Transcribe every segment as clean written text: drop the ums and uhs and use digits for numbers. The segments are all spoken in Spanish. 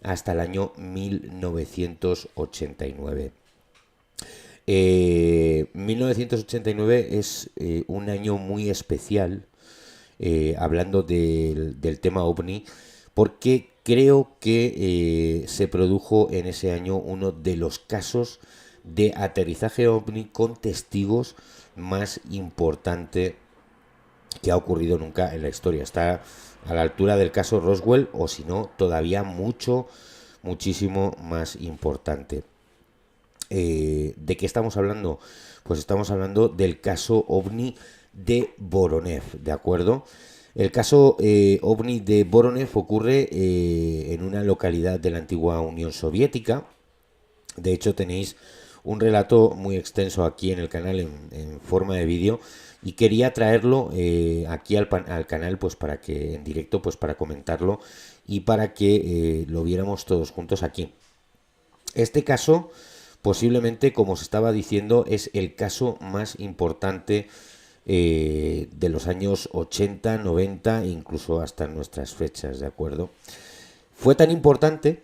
hasta el año 1989. 1989 es un año muy especial, hablando del tema OVNI, porque creo que se produjo en ese año uno de los casos de aterrizaje OVNI con testigos más importante que ha ocurrido nunca en la historia. Está a la altura del caso Roswell, o si no, todavía muchísimo más importante. ¿De qué estamos hablando? Pues estamos hablando del caso OVNI de Voronev, ¿de acuerdo? El caso OVNI de Voronev ocurre en una localidad de la antigua Unión Soviética. De hecho, tenéis un relato muy extenso aquí en el canal en forma de vídeo, y quería traerlo aquí al canal, pues para que en directo, pues para comentarlo y para que lo viéramos todos juntos aquí. Este caso, posiblemente, como os estaba diciendo, es el caso más importante de los años 80, 90 e incluso hasta nuestras fechas, ¿de acuerdo? Fue tan importante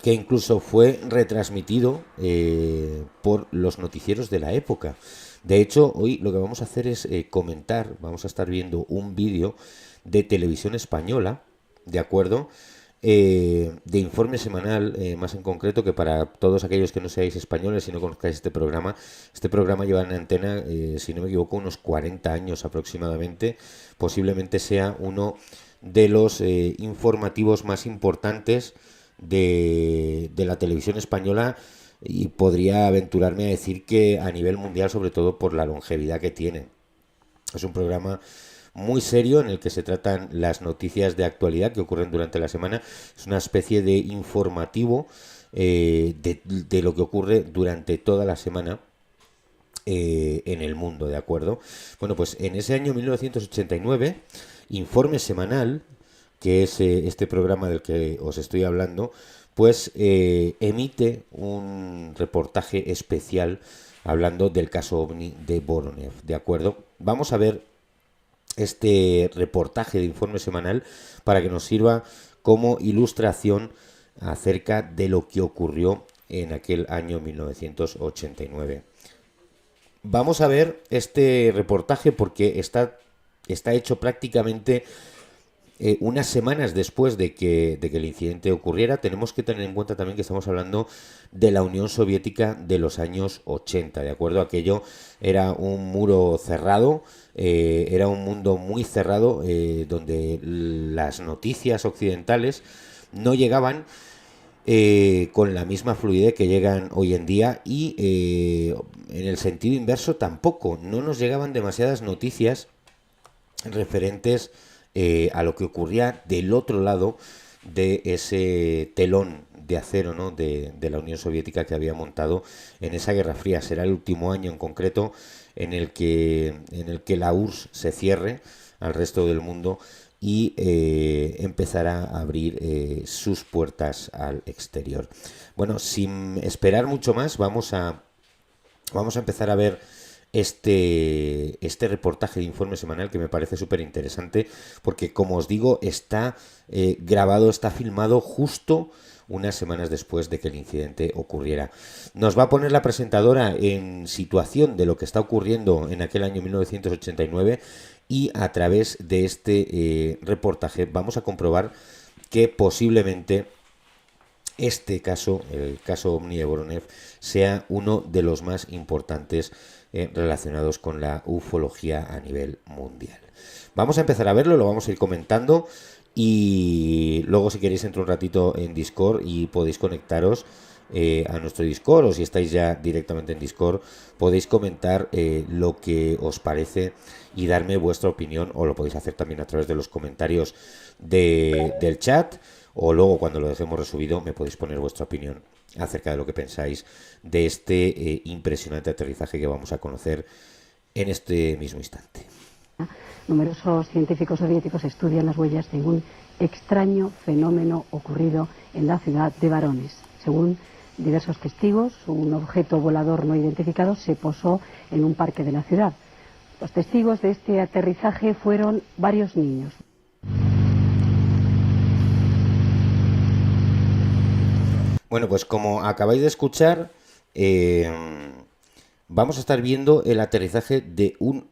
que incluso fue retransmitido por los noticieros de la época. De hecho, hoy lo que vamos a hacer es comentar, vamos a estar viendo un vídeo de Televisión Española, ¿de acuerdo? De Informe Semanal, más en concreto, que para todos aquellos que no seáis españoles y no conozcáis este programa lleva en antena, si no me equivoco, unos 40 años aproximadamente. Posiblemente sea uno de los informativos más importantes de la televisión española, y podría aventurarme a decir que a nivel mundial, sobre todo por la longevidad que tiene. Es un programa muy serio en el que se tratan las noticias de actualidad que ocurren durante la semana. Es una especie de informativo de lo que ocurre durante toda la semana en el mundo, ¿de acuerdo? Bueno, pues en ese año 1989, Informe Semanal, que es este programa del que os estoy hablando, pues emite un reportaje especial hablando del caso OVNI de Voronev, ¿de acuerdo? Vamos a ver este reportaje de Informe Semanal para que nos sirva como ilustración acerca de lo que ocurrió en aquel año 1989. Vamos a ver este reportaje porque está hecho prácticamente unas semanas después de que el incidente ocurriera. Tenemos que tener en cuenta también que estamos hablando de la Unión Soviética de los años 80, ¿de acuerdo? Aquello era un muro cerrado, era un mundo muy cerrado, donde las noticias occidentales no llegaban con la misma fluidez que llegan hoy en día, y en el sentido inverso tampoco, no nos llegaban demasiadas noticias referentes a lo que ocurría del otro lado de ese telón de acero, ¿no?, de la Unión Soviética que había montado en esa Guerra Fría. Será el último año en concreto en el que la URSS se cierre al resto del mundo y empezará a abrir sus puertas al exterior. Bueno, sin esperar mucho más, vamos a empezar a ver este reportaje de Informe Semanal, que me parece súper interesante porque, como os digo, está grabado, está filmado justo unas semanas después de que el incidente ocurriera. Nos va a poner la presentadora en situación de lo que está ocurriendo en aquel año 1989, y a través de este reportaje vamos a comprobar que posiblemente este caso, el caso OVNI de Voronev, sea uno de los más importantes relacionados con la ufología a nivel mundial. Vamos a empezar a verlo, lo vamos a ir comentando, y luego, si queréis, entro un ratito en Discord y podéis conectaros a nuestro Discord, o si estáis ya directamente en Discord, podéis comentar lo que os parece y darme vuestra opinión, o lo podéis hacer también a través de los comentarios del chat, o luego, cuando lo dejemos resubido, me podéis poner vuestra opinión acerca de lo que pensáis de este impresionante aterrizaje que vamos a conocer en este mismo instante. Numerosos científicos soviéticos estudian las huellas de un extraño fenómeno ocurrido en la ciudad de Voronezh. Según diversos testigos, un objeto volador no identificado se posó en un parque de la ciudad. Los testigos de este aterrizaje fueron varios niños. Bueno, pues como acabáis de escuchar, vamos a estar viendo el aterrizaje de un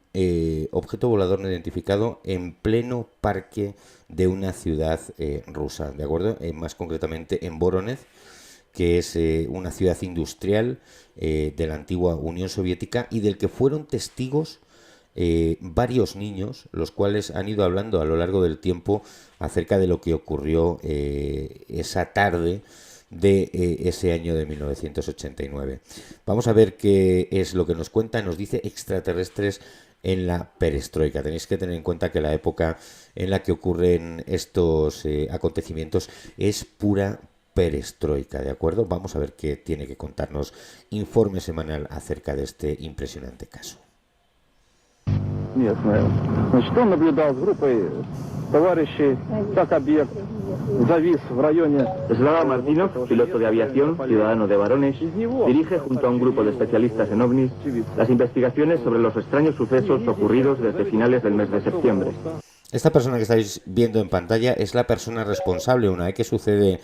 objeto volador no identificado en pleno parque de una ciudad rusa, ¿de acuerdo? Más concretamente en Voronezh, que es una ciudad industrial de la antigua Unión Soviética y del que fueron testigos varios niños, los cuales han ido hablando a lo largo del tiempo acerca de lo que ocurrió esa tarde de ese año de 1989. Vamos a ver qué es lo que nos cuenta. Nos dice extraterrestres en la perestroika. Tenéis que tener en cuenta que la época en la que ocurren estos acontecimientos es pura perestroika, ¿de acuerdo? Vamos a ver qué tiene que contarnos informe semanal acerca de este impresionante caso. Местная. Значит, он наблюдал с группой товарищей, как объект завис в районе... Slava Martínov, piloto de aviación, ciudadano de Voronezh, dirige junto a un grupo de especialistas en ovnis las investigaciones sobre los extraños sucesos ocurridos desde finales del mes de septiembre. Esta persona que estáis viendo en pantalla es la persona responsable una vez que suceden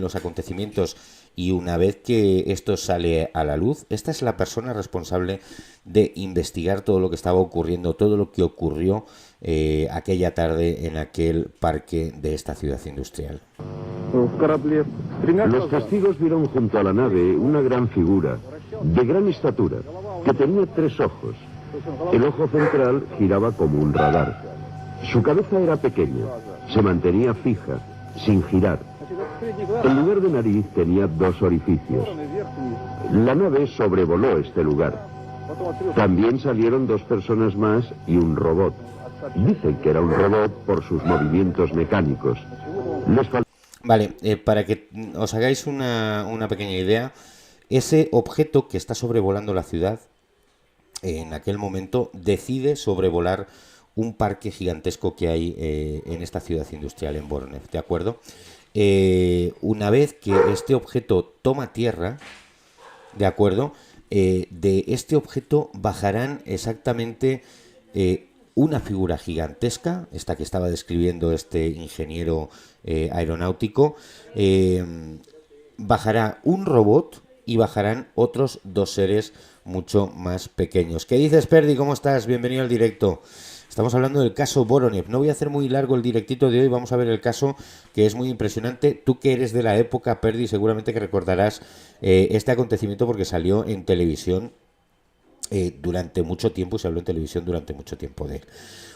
los acontecimientos y una vez que esto sale a la luz. Esta es la persona responsable de investigar todo lo que estaba ocurriendo, todo lo que ocurrió aquella tarde en aquel parque de esta ciudad industrial. Los testigos vieron junto a la nave una gran figura, de gran estatura, que tenía 3 ojos. El ojo central giraba como un radar. Su cabeza era pequeña, se mantenía fija, sin girar. En lugar de nariz tenía 2 orificios. La nave sobrevoló este lugar. También salieron 2 personas más y un robot. Dicen que era un robot por sus movimientos mecánicos. Vale, para que os hagáis una pequeña idea, ese objeto que está sobrevolando la ciudad en aquel momento decide sobrevolar un parque gigantesco que hay en esta ciudad industrial en Voronezh, ¿de acuerdo? Una vez que este objeto toma tierra, ¿de acuerdo? De este objeto bajarán exactamente una figura gigantesca, esta que estaba describiendo este ingeniero aeronáutico, bajará un robot y bajarán otros 2 seres mucho más pequeños. ¿Qué dices, Perdi? ¿Cómo estás? Bienvenido al directo. Estamos hablando del caso Voronezh. No voy a hacer muy largo el directito de hoy, vamos a ver el caso que es muy impresionante. Tú que eres de la época, Perdi, seguramente que recordarás este acontecimiento porque salió en televisión durante mucho tiempo y se habló en televisión durante mucho tiempo de él.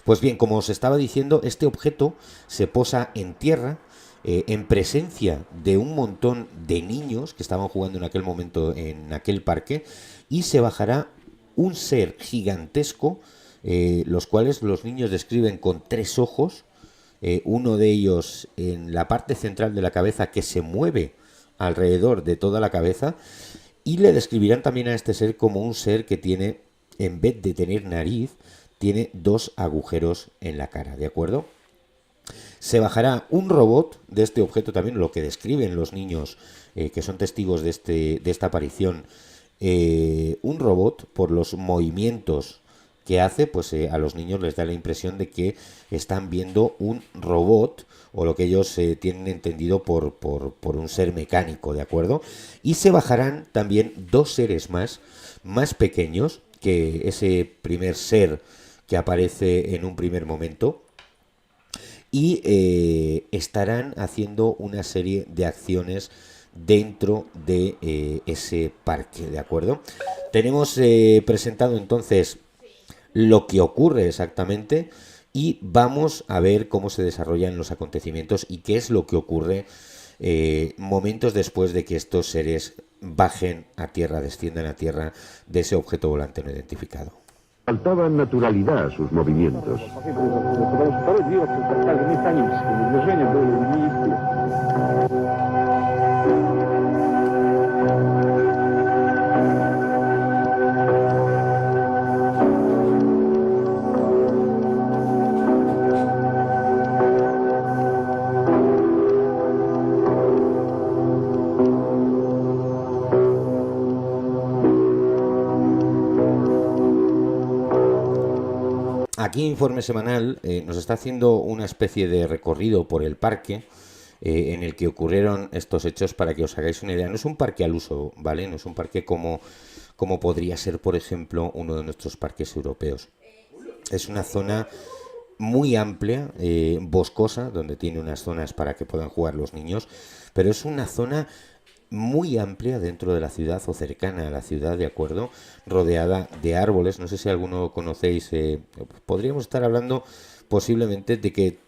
Pues bien, como os estaba diciendo, este objeto se posa en tierra en presencia de un montón de niños que estaban jugando en aquel momento en aquel parque y se bajará un ser gigantesco, los cuales los niños describen con 3 ojos, uno de ellos en la parte central de la cabeza que se mueve alrededor de toda la cabeza, y le describirán también a este ser como un ser que tiene, en vez de tener nariz, tiene 2 agujeros en la cara, ¿de acuerdo? Se bajará un robot de este objeto también, lo que describen los niños que son testigos de esta aparición, un robot por los movimientos que hace, pues a los niños les da la impresión de que están viendo un robot o lo que ellos tienen entendido por un ser mecánico, ¿de acuerdo? Y se bajarán también 2 seres más pequeños que ese primer ser que aparece en un primer momento y estarán haciendo una serie de acciones dentro de ese parque, ¿de acuerdo? Tenemos presentado entonces lo que ocurre exactamente y vamos a ver cómo se desarrollan los acontecimientos y qué es lo que ocurre momentos después de que estos seres bajen a tierra, desciendan a tierra de ese objeto volante no identificado. Faltaba naturalidad a sus movimientos. Aquí Informe Semanal nos está haciendo una especie de recorrido por el parque en el que ocurrieron estos hechos, para que os hagáis una idea. No es un parque al uso, ¿vale? No es un parque como podría ser, por ejemplo, uno de nuestros parques europeos. Es una zona muy amplia, boscosa, donde tiene unas zonas para que puedan jugar los niños, pero es una zona muy amplia dentro de la ciudad o cercana a la ciudad, ¿de acuerdo? Rodeada de árboles. No sé si alguno conocéis, podríamos estar hablando posiblemente de que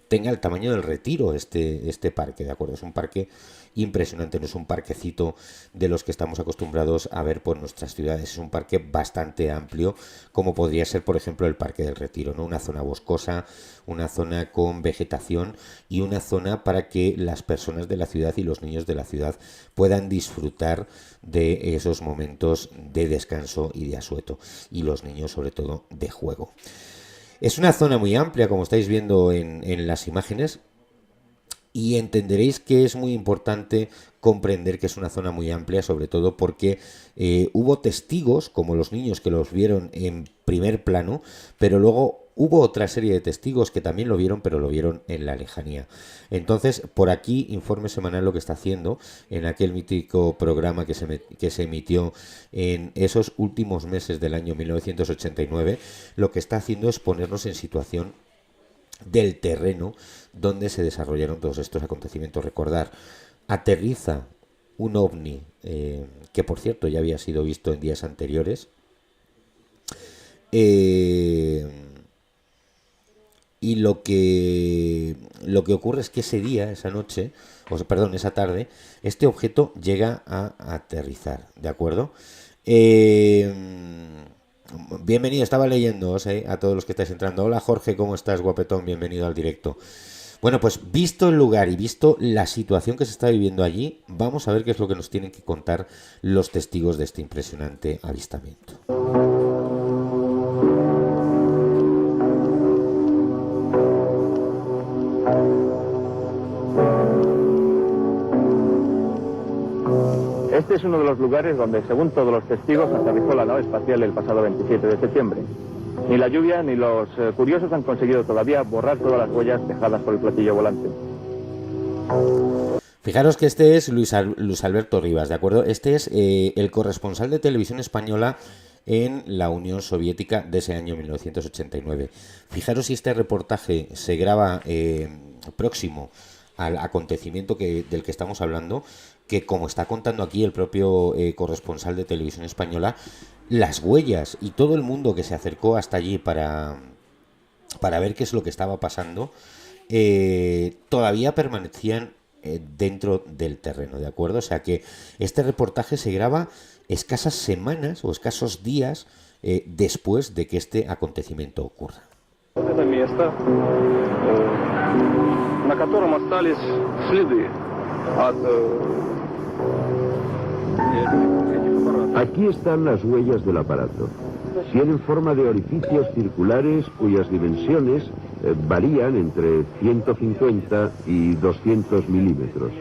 tenga el tamaño del Retiro este parque, ¿de acuerdo? Es un parque impresionante, no es un parquecito de los que estamos acostumbrados a ver por nuestras ciudades, es un parque bastante amplio, como podría ser, por ejemplo, el Parque del Retiro, ¿no? Una zona boscosa, una zona con vegetación y una zona para que las personas de la ciudad y los niños de la ciudad puedan disfrutar de esos momentos de descanso y de asueto, y los niños sobre todo de juego. Es una zona muy amplia, como estáis viendo en las imágenes, y entenderéis que es muy importante comprender que es una zona muy amplia, sobre todo porque hubo testigos, como los niños que los vieron en primer plano, pero luego hubo otra serie de testigos que también lo vieron, pero lo vieron en la lejanía. Entonces, por aquí, Informe Semanal lo que está haciendo, en aquel mítico programa que se emitió en esos últimos meses del año 1989, lo que está haciendo es ponernos en situación del terreno donde se desarrollaron todos estos acontecimientos. Recordar, aterriza un ovni, que por cierto ya había sido visto en días anteriores, y lo que ocurre es que esa tarde, este objeto llega a aterrizar, ¿de acuerdo? Bienvenido, estaba leyéndoos a todos los que estáis entrando. Hola Jorge, ¿cómo estás, guapetón? Bienvenido al directo. Bueno, pues visto el lugar y visto la situación que se está viviendo allí, vamos a ver qué es lo que nos tienen que contar los testigos de este impresionante avistamiento. Este es uno de los lugares donde, según todos los testigos, aterrizó la nave espacial el pasado 27 de septiembre. Ni la lluvia ni los curiosos han conseguido todavía borrar todas las huellas dejadas por el platillo volante. Fijaros que este es Luis Alberto Rivas, ¿de acuerdo? Este es el corresponsal de televisión española en la Unión Soviética de ese año 1989. Fijaros si este reportaje se graba próximo al acontecimiento del que estamos hablando, que como está contando aquí el propio corresponsal de televisión española, las huellas y todo el mundo que se acercó hasta allí para ver qué es lo que estaba pasando, todavía permanecían dentro del terreno, ¿de acuerdo? O sea que este reportaje se graba escasas semanas o escasos días después de que este acontecimiento ocurra. На котором остались следы от... Aquí están las huellas del aparato. Tienen forma de orificios circulares cuyas dimensiones varían entre 150 y 200 milímetros.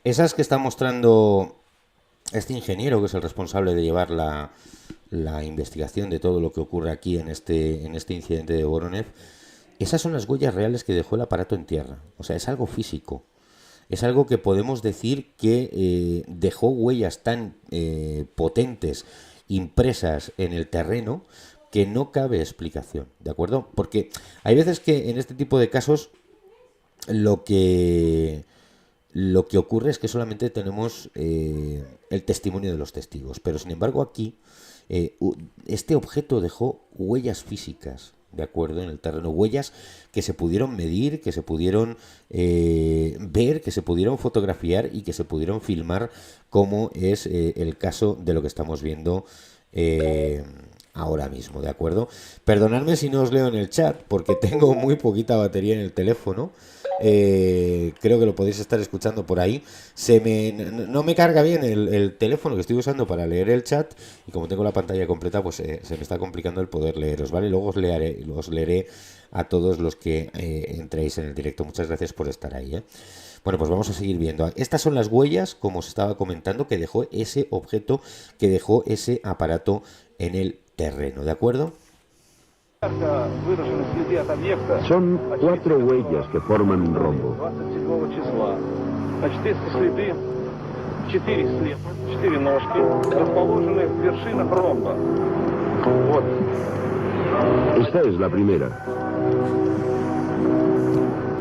Esas que está mostrando este ingeniero, que es el responsable de llevar la investigación de todo lo que ocurre aquí en este incidente de Voronev, esas son las huellas reales que dejó el aparato en tierra. O sea, es algo físico. Es algo que podemos decir que dejó huellas tan potentes, impresas en el terreno, que no cabe explicación, ¿de acuerdo? Porque hay veces que en este tipo de casos lo que ocurre es que solamente tenemos el testimonio de los testigos, pero sin embargo aquí este objeto dejó huellas físicas, ¿de acuerdo? En el terreno, huellas que se pudieron medir, que se pudieron ver, que se pudieron fotografiar y que se pudieron filmar, como es el caso de lo que estamos viendo ahora mismo, ¿de acuerdo? Perdonadme si no os leo en el chat, porque tengo muy poquita batería en el teléfono. Creo que lo podéis estar escuchando por ahí. No me carga bien el teléfono que estoy usando para leer el chat, y como tengo la pantalla completa, pues se me está complicando el poder leeros, ¿vale? Luego os leeré a todos los que entréis en el directo. Muchas gracias por estar ahí, ¿eh? Bueno, pues vamos a seguir viendo. Estas son las huellas, como os estaba comentando, que dejó ese objeto, que dejó ese aparato en el terreno, ¿de acuerdo? Son 4 huellas que forman un rombo. 4 ножки, расположены в вершинах ромба. Вот. Esta es la primera.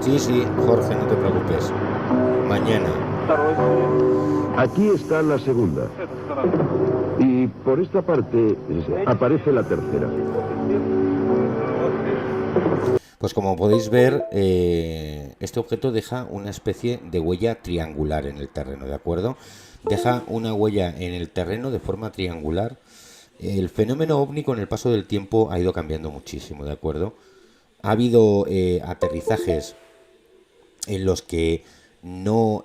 Sí, sí, Jorge, no te preocupes. Mañana. Aquí está la segunda. Y por esta parte aparece la tercera. Pues como podéis ver, este objeto deja una especie de huella triangular en el terreno, ¿de acuerdo? Deja una huella en el terreno de forma triangular. El fenómeno ovni con el paso del tiempo ha ido cambiando muchísimo, ¿de acuerdo? Ha habido aterrizajes en los que no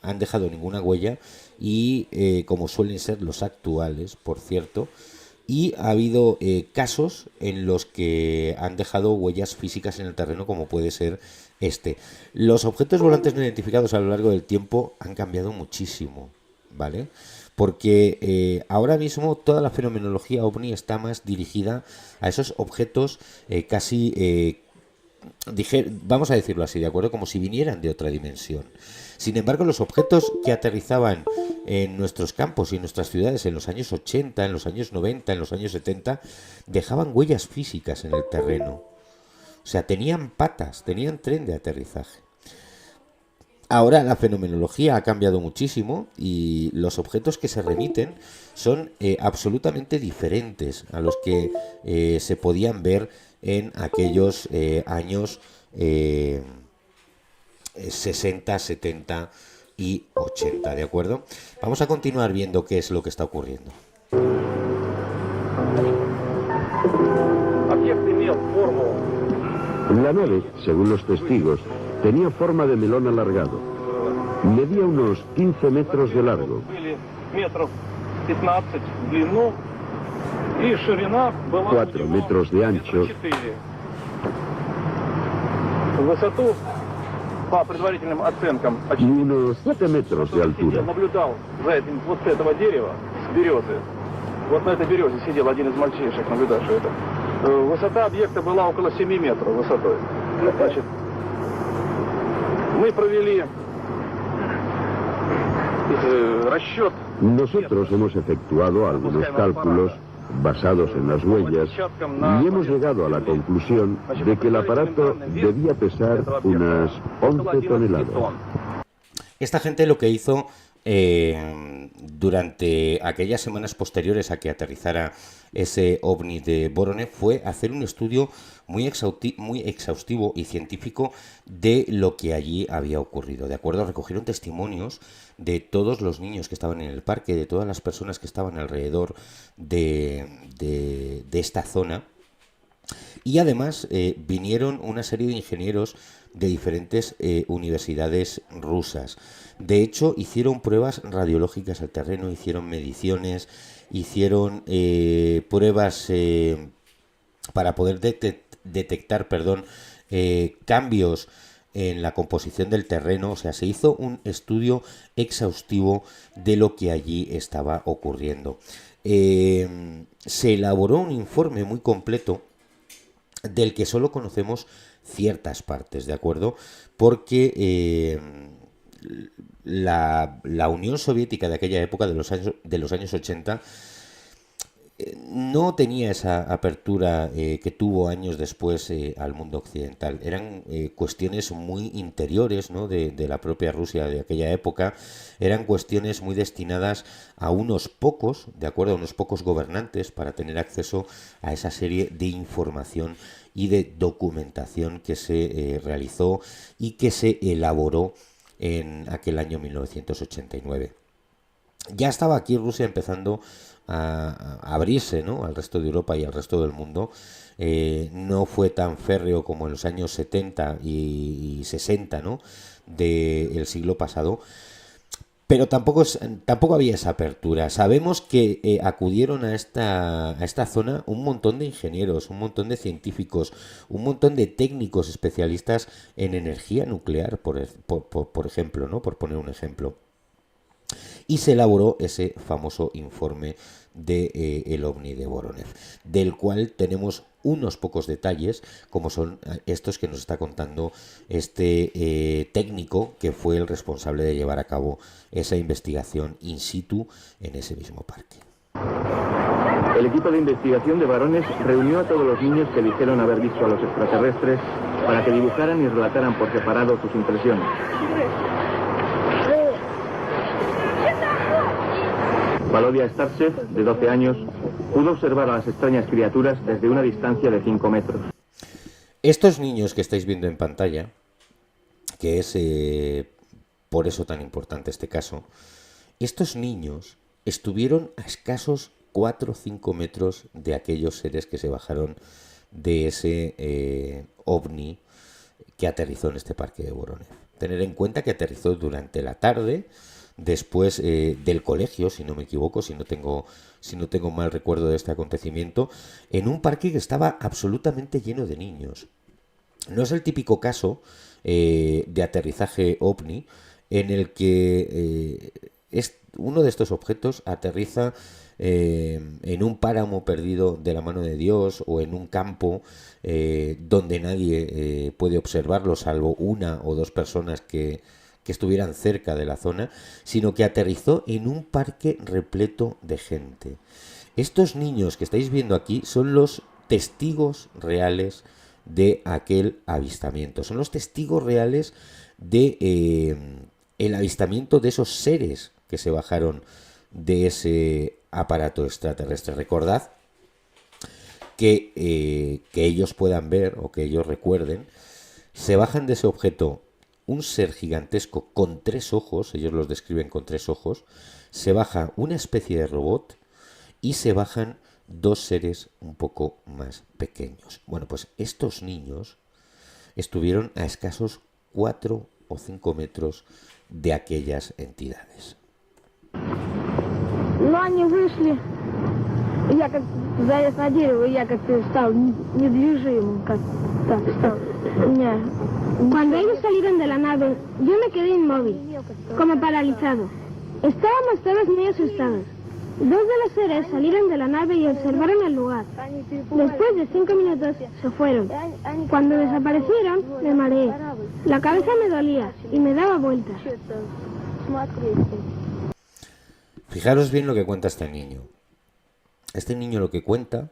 han dejado ninguna huella y como suelen ser los actuales, por cierto, y ha habido casos en los que han dejado huellas físicas en el terreno, como puede ser este. Los objetos volantes no identificados a lo largo del tiempo han cambiado muchísimo, ¿vale? Porque ahora mismo toda la fenomenología ovni está más dirigida a esos objetos casi, vamos a decirlo así, ¿de acuerdo? Como si vinieran de otra dimensión. Sin embargo, los objetos que aterrizaban en nuestros campos y en nuestras ciudades en los años 80, en los años 90, en los años 70, dejaban huellas físicas en el terreno. O sea, tenían patas, tenían tren de aterrizaje. Ahora la fenomenología ha cambiado muchísimo y los objetos que se remiten son absolutamente diferentes a los que se podían ver en aquellos años 60, 70 y 80, ¿de acuerdo? Vamos a continuar viendo qué es lo que está ocurriendo. La nave, según los testigos, tenía forma de melón alargado. Medía unos 15 metros de largo. 4 metros de ancho. По предварительным оценкам, y unos 7 metros de altura. наблюдал за этим вот с этого дерева, с березы. Вот на этой березе сидел один из мальчишек, наблюдавший это. Высота объекта была около 7 метров высотой. Значит, мы провели расчет. Nosotros hemos efectuado algunos cálculos basados en las huellas y hemos llegado a la conclusión de que el aparato debía pesar unas 11 toneladas. Esta gente lo que hizo durante aquellas semanas posteriores a que aterrizara ese ovni de Voronezh fue hacer un estudio muy exhaustivo y científico de lo que allí había ocurrido, ¿de acuerdo? Recogieron testimonios de todos los niños que estaban en el parque, de todas las personas que estaban alrededor de esta zona, y además vinieron una serie de ingenieros de diferentes universidades rusas. De hecho, hicieron pruebas radiológicas al terreno, hicieron mediciones, hicieron pruebas para poder detectar cambios en la composición del terreno. O sea, se hizo un estudio exhaustivo de lo que allí estaba ocurriendo. Se elaboró un informe muy completo del que solo conocemos ciertas partes, ¿de acuerdo? Porque la Unión Soviética de aquella época, de los años 80, no tenía esa apertura que tuvo años después al mundo occidental. Eran cuestiones muy interiores, ¿no?, de la propia Rusia de aquella época. Eran cuestiones muy destinadas a unos pocos, de acuerdo, a unos pocos gobernantes para tener acceso a esa serie de información y de documentación que se realizó y que se elaboró en aquel año 1989. Ya estaba aquí Rusia empezando a abrirse, ¿no?, al resto de Europa y al resto del mundo. No fue tan férreo como en los años 70 y 60, ¿no?, del siglo pasado, pero tampoco había esa apertura. Sabemos que acudieron a esta zona un montón de ingenieros, un montón de científicos, un montón de técnicos especialistas en energía nuclear, por ejemplo, ¿no?, por poner un ejemplo. y se elaboró ese famoso informe de el OVNI de Voronezh, del cual tenemos unos pocos detalles, como son estos que nos está contando este técnico que fue el responsable de llevar a cabo esa investigación in situ en ese mismo parque. El equipo de investigación de Varones reunió a todos los niños que dijeron haber visto a los extraterrestres para que dibujaran y relataran por separado sus impresiones. Valodia Starchev, de 12 años, pudo observar a las extrañas criaturas desde una distancia de 5 metros. Estos niños que estáis viendo en pantalla, que es por eso tan importante este caso, estos niños estuvieron a escasos 4 o 5 metros de aquellos seres que se bajaron de ese ovni que aterrizó en este parque de Voronezh. Tener en cuenta que aterrizó durante la tarde, después del colegio, si no me equivoco, si no tengo mal recuerdo de este acontecimiento, en un parque que estaba absolutamente lleno de niños. No es el típico caso de aterrizaje ovni en el que uno de estos objetos aterriza en un páramo perdido de la mano de Dios o en un campo donde nadie puede observarlo salvo una o dos personas que estuvieran cerca de la zona, sino que aterrizó en un parque repleto de gente. Estos niños que estáis viendo aquí son los testigos reales de aquel avistamiento, son los testigos reales de el avistamiento de esos seres que se bajaron de ese aparato extraterrestre. Recordad que ellos puedan ver o que ellos recuerden, se bajan de ese objeto un ser gigantesco con 3 ojos, ellos los describen con 3 ojos, se baja una especie de robot y se bajan 2 seres un poco más pequeños. Bueno, pues estos niños estuvieron a escasos 4 o 5 metros de aquellas entidades. Ну, они вышли, я как залез на дерево, я как-то стал недвижимым, как так стал. Cuando ellos salieron de la nave, yo me quedé inmóvil, como paralizado. Estábamos todos muy asustados. 2 de los seres salieron de la nave y observaron el lugar. Después de 5 minutos se fueron. Cuando desaparecieron, me mareé. La cabeza me dolía y me daba vueltas. Fijaros bien lo que cuenta este niño. Este niño lo que cuenta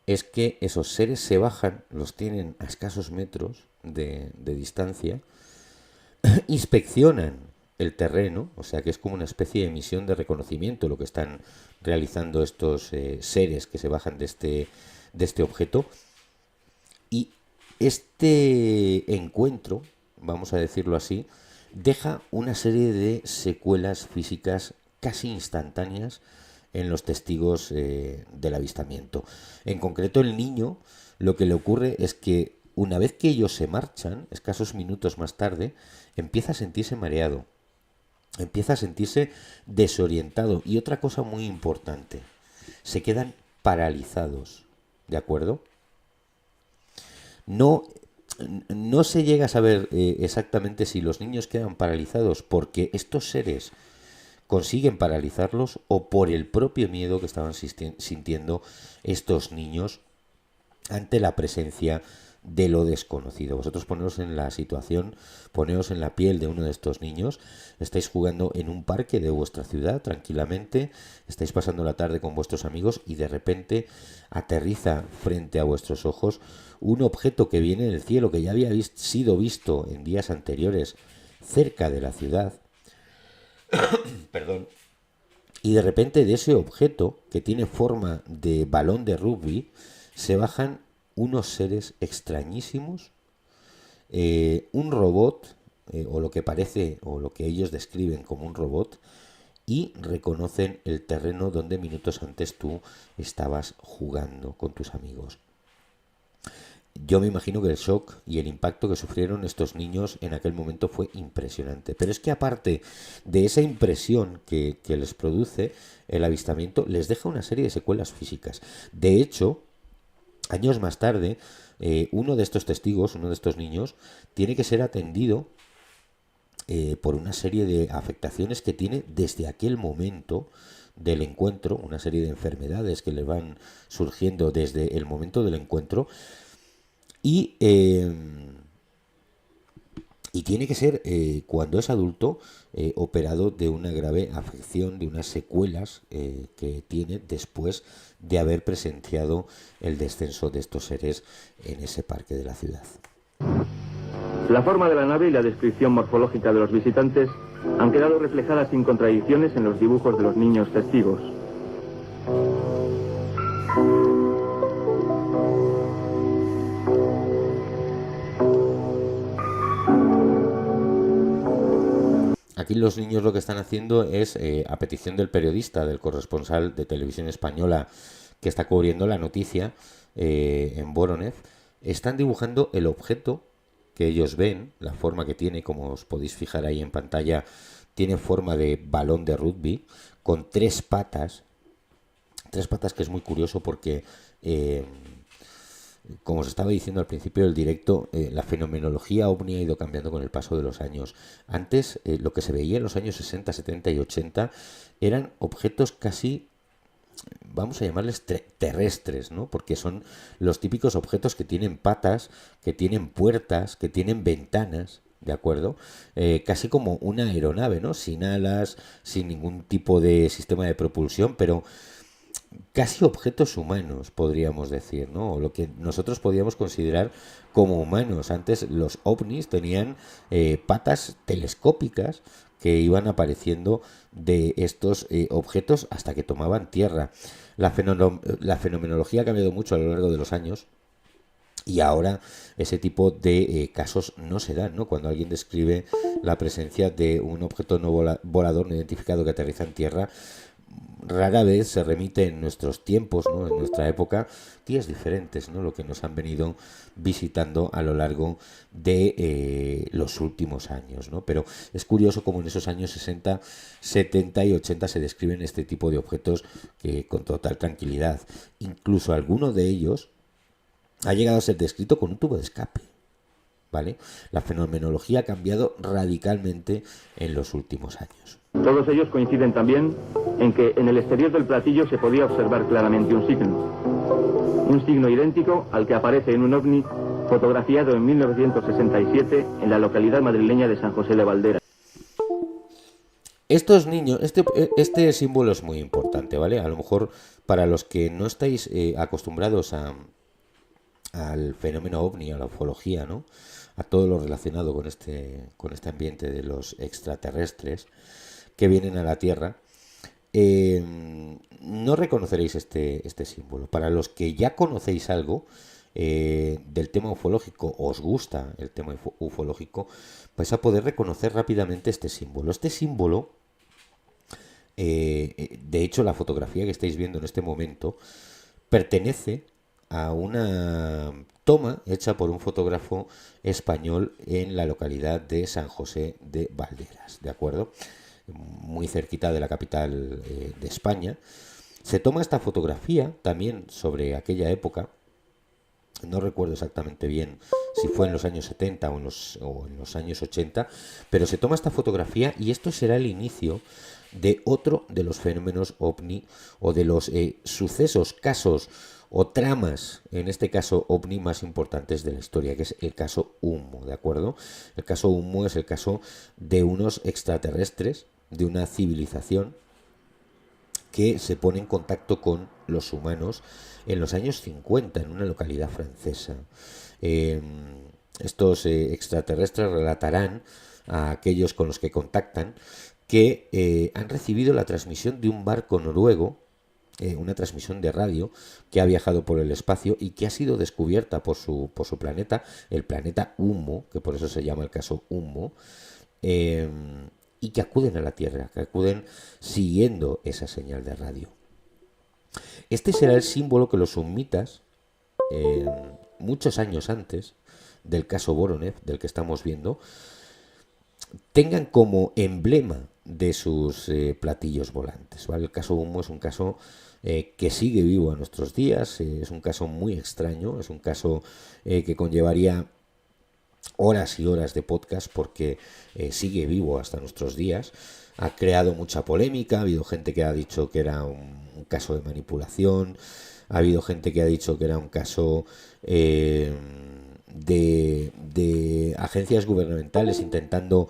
es que esos seres se bajan, los tienen a escasos metros de distancia, inspeccionan el terreno, o sea que es como una especie de misión de reconocimiento lo que están realizando estos seres que se bajan de este objeto, y este encuentro, vamos a decirlo así, deja una serie de secuelas físicas casi instantáneas en los testigos del avistamiento. En concreto, el niño, lo que le ocurre es que una vez que ellos se marchan, escasos minutos más tarde, empieza a sentirse mareado, empieza a sentirse desorientado, y otra cosa muy importante, se quedan paralizados, ¿de acuerdo? No se llega a saber exactamente si los niños quedan paralizados porque estos seres consiguen paralizarlos o por el propio miedo que estaban sintiendo estos niños ante la presencia de lo desconocido. Vosotros poneos en la situación, poneos en la piel de uno de estos niños. Estáis jugando en un parque de vuestra ciudad tranquilamente, estáis pasando la tarde con vuestros amigos y de repente aterriza frente a vuestros ojos un objeto que viene del cielo, que ya había sido visto en días anteriores cerca de la ciudad. Perdón. Y de repente de ese objeto, que tiene forma de balón de rugby, se bajan unos seres extrañísimos, un robot, o lo que parece, o lo que ellos describen como un robot, y reconocen el terreno donde minutos antes tú estabas jugando con tus amigos. Yo me imagino que el shock y el impacto que sufrieron estos niños en aquel momento fue impresionante. Pero es que aparte de esa impresión que les produce el avistamiento, les deja una serie de secuelas físicas. De hecho, años más tarde, uno de estos testigos, uno de estos niños, tiene que ser atendido por una serie de afectaciones que tiene desde aquel momento del encuentro, una serie de enfermedades que le van surgiendo desde el momento del encuentro, y tiene que ser, cuando es adulto, operado de una grave afección, de unas secuelas que tiene después de haber presenciado el descenso de estos seres en ese parque de la ciudad. La forma de la nave y la descripción morfológica de los visitantes han quedado reflejadas sin contradicciones en los dibujos de los niños testigos. Aquí los niños lo que están haciendo es, a petición del periodista, del corresponsal de Televisión Española que está cubriendo la noticia en Voronezh, están dibujando el objeto que ellos ven, la forma que tiene, como os podéis fijar ahí en pantalla, tiene forma de balón de rugby, con tres patas que es muy curioso porque, como os estaba diciendo al principio del directo, la fenomenología ovni ha ido cambiando con el paso de los años. Antes, lo que se veía en los años 60, 70 y 80 eran objetos casi, vamos a llamarles terrestres, ¿no? Porque son los típicos objetos que tienen patas, que tienen puertas, que tienen ventanas, ¿de acuerdo? Casi como una aeronave, ¿no? Sin alas, sin ningún tipo de sistema de propulsión, pero casi objetos humanos, podríamos decir, ¿no? O lo que nosotros podríamos considerar como humanos. Antes los ovnis tenían patas telescópicas que iban apareciendo de estos objetos hasta que tomaban tierra. La fenomenología ha cambiado mucho a lo largo de los años y ahora ese tipo de casos no se dan, ¿no? Cuando alguien describe la presencia de un objeto no volador no identificado que aterriza en tierra, rara vez se remite en nuestros tiempos, ¿no? En nuestra época, días diferentes, ¿no? Lo que nos han venido visitando a lo largo de los últimos años, ¿no? Pero es curioso cómo en esos años 60, 70 y 80 se describen este tipo de objetos con total tranquilidad. Incluso alguno de ellos ha llegado a ser descrito con un tubo de escape, ¿vale? La fenomenología ha cambiado radicalmente en los últimos años. Todos ellos coinciden también en que en el exterior del platillo se podía observar claramente un signo idéntico al que aparece en un ovni fotografiado en 1967 en la localidad madrileña de San José de Valderas. Estos niños, este símbolo es muy importante, ¿vale? A lo mejor para los que no estáis acostumbrados al fenómeno ovni, a la ufología, ¿no? A todo lo relacionado con este ambiente de los extraterrestres que vienen a la Tierra, no reconoceréis este símbolo. Para los que ya conocéis algo del tema ufológico, os gusta el tema ufológico, vais a poder reconocer rápidamente este símbolo. Este símbolo, de hecho, la fotografía que estáis viendo en este momento, pertenece a una toma hecha por un fotógrafo español en la localidad de San José de Valderas, ¿de acuerdo? Muy cerquita de la capital de España. Se toma esta fotografía también sobre aquella época, no recuerdo exactamente bien si fue en los años 70 o en los años 80, pero se toma esta fotografía y esto será el inicio de otro de los fenómenos ovni o de los sucesos, casos o tramas, en este caso ovni, más importantes de la historia, que es el caso Humo, ¿de acuerdo? El caso Humo es el caso de unos extraterrestres, de una civilización que se pone en contacto con los humanos en los años 50 en una localidad francesa. Estos extraterrestres relatarán a aquellos con los que contactan que han recibido la transmisión de un barco noruego, una transmisión de radio que ha viajado por el espacio y que ha sido descubierta por su planeta, el planeta Humo, que por eso se llama el caso Humo, y que acuden a la Tierra, que acuden siguiendo esa señal de radio. Este será el símbolo que los summitas, muchos años antes del caso Voronezh, del que estamos viendo, tengan como emblema de sus platillos volantes, ¿vale? El caso Humo es un caso que sigue vivo a nuestros días, es un caso muy extraño, es un caso que conllevaría horas y horas de podcast porque sigue vivo hasta nuestros días. Ha creado mucha polémica, ha habido gente que ha dicho que era un caso de manipulación, ha habido gente que ha dicho que era un caso de agencias gubernamentales intentando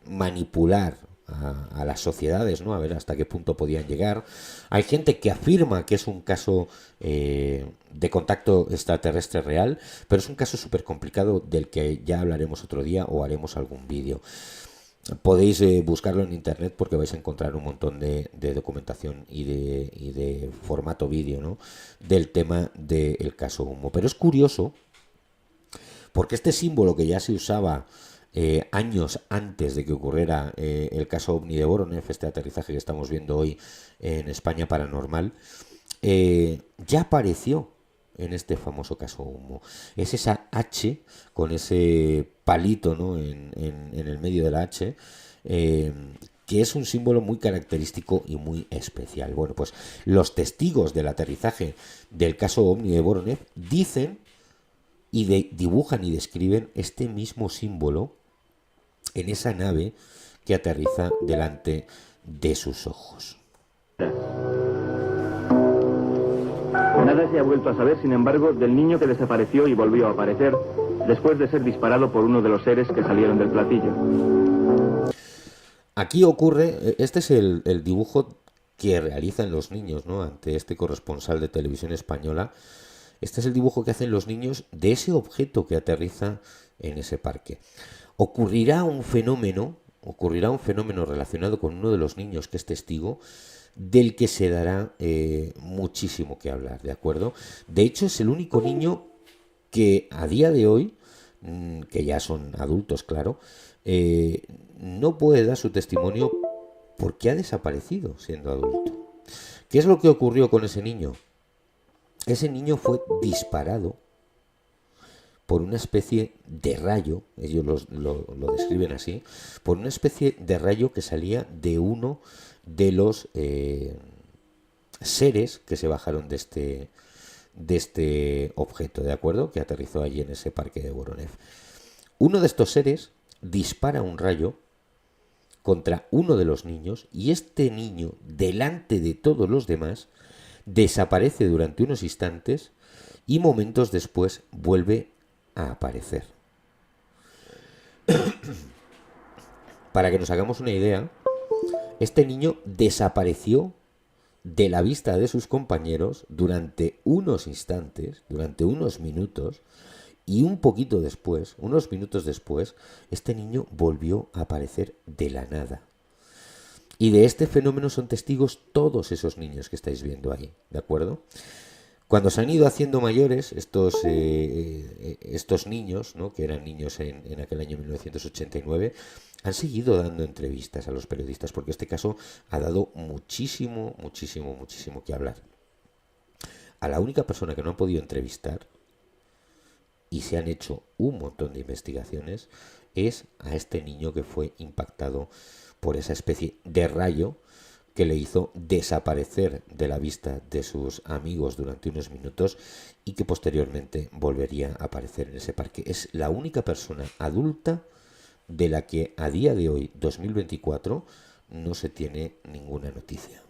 manipular a las sociedades, ¿no? A ver hasta qué punto podían llegar. Hay gente que afirma que es un caso de contacto extraterrestre real, pero es un caso súper complicado del que ya hablaremos otro día o haremos algún vídeo. Podéis buscarlo en internet porque vais a encontrar un montón de documentación y de formato vídeo, ¿no? Del tema del caso Humo. Pero es curioso porque este símbolo que ya se usaba años antes de que ocurriera el caso OVNI de Voronezh, este aterrizaje que estamos viendo hoy en España Paranormal, ya apareció en este famoso caso Humo. Es esa H con ese palito, ¿no? en el medio de la H, que es un símbolo muy característico y muy especial. Bueno, pues los testigos del aterrizaje del caso OVNI de Voronezh dicen y dibujan y describen este mismo símbolo en esa nave que aterriza delante de sus ojos. Nada se ha vuelto a saber, sin embargo, del niño que desapareció y volvió a aparecer después de ser disparado por uno de los seres que salieron del platillo. Aquí ocurre, este es el dibujo que realizan los niños, ¿no? Ante este corresponsal de Televisión Española. Este es el dibujo que hacen los niños de ese objeto que aterriza en ese parque. Ocurrirá un fenómeno relacionado con uno de los niños que es testigo, del que se dará muchísimo que hablar, ¿de acuerdo? De hecho, es el único niño que a día de hoy, que ya son adultos, claro, no puede dar su testimonio porque ha desaparecido siendo adulto. ¿Qué es lo que ocurrió con ese niño? Ese niño fue disparado por una especie de rayo, ellos lo describen así, por una especie de rayo que salía de uno de los seres que se bajaron de este objeto, ¿de acuerdo? Que aterrizó allí en ese parque de Voronezh. Uno de estos seres dispara un rayo contra uno de los niños y este niño, delante de todos los demás, desaparece durante unos instantes y momentos después vuelve a aparecer. Para que nos hagamos una idea, este niño desapareció de la vista de sus compañeros durante unos instantes, durante unos minutos, y un poquito después, unos minutos después, este niño volvió a aparecer de la nada. Y de este fenómeno son testigos todos esos niños que estáis viendo ahí, ¿de acuerdo? Cuando se han ido haciendo mayores, estos niños, ¿no? Que eran niños en aquel año 1989, han seguido dando entrevistas a los periodistas, porque este caso ha dado muchísimo que hablar. A la única persona que no han podido entrevistar, y se han hecho un montón de investigaciones, es a este niño que fue impactado por esa especie de rayo que le hizo desaparecer de la vista de sus amigos durante unos minutos y que posteriormente volvería a aparecer en ese parque. Es la única persona adulta de la que a día de hoy, 2024, no se tiene ninguna noticia.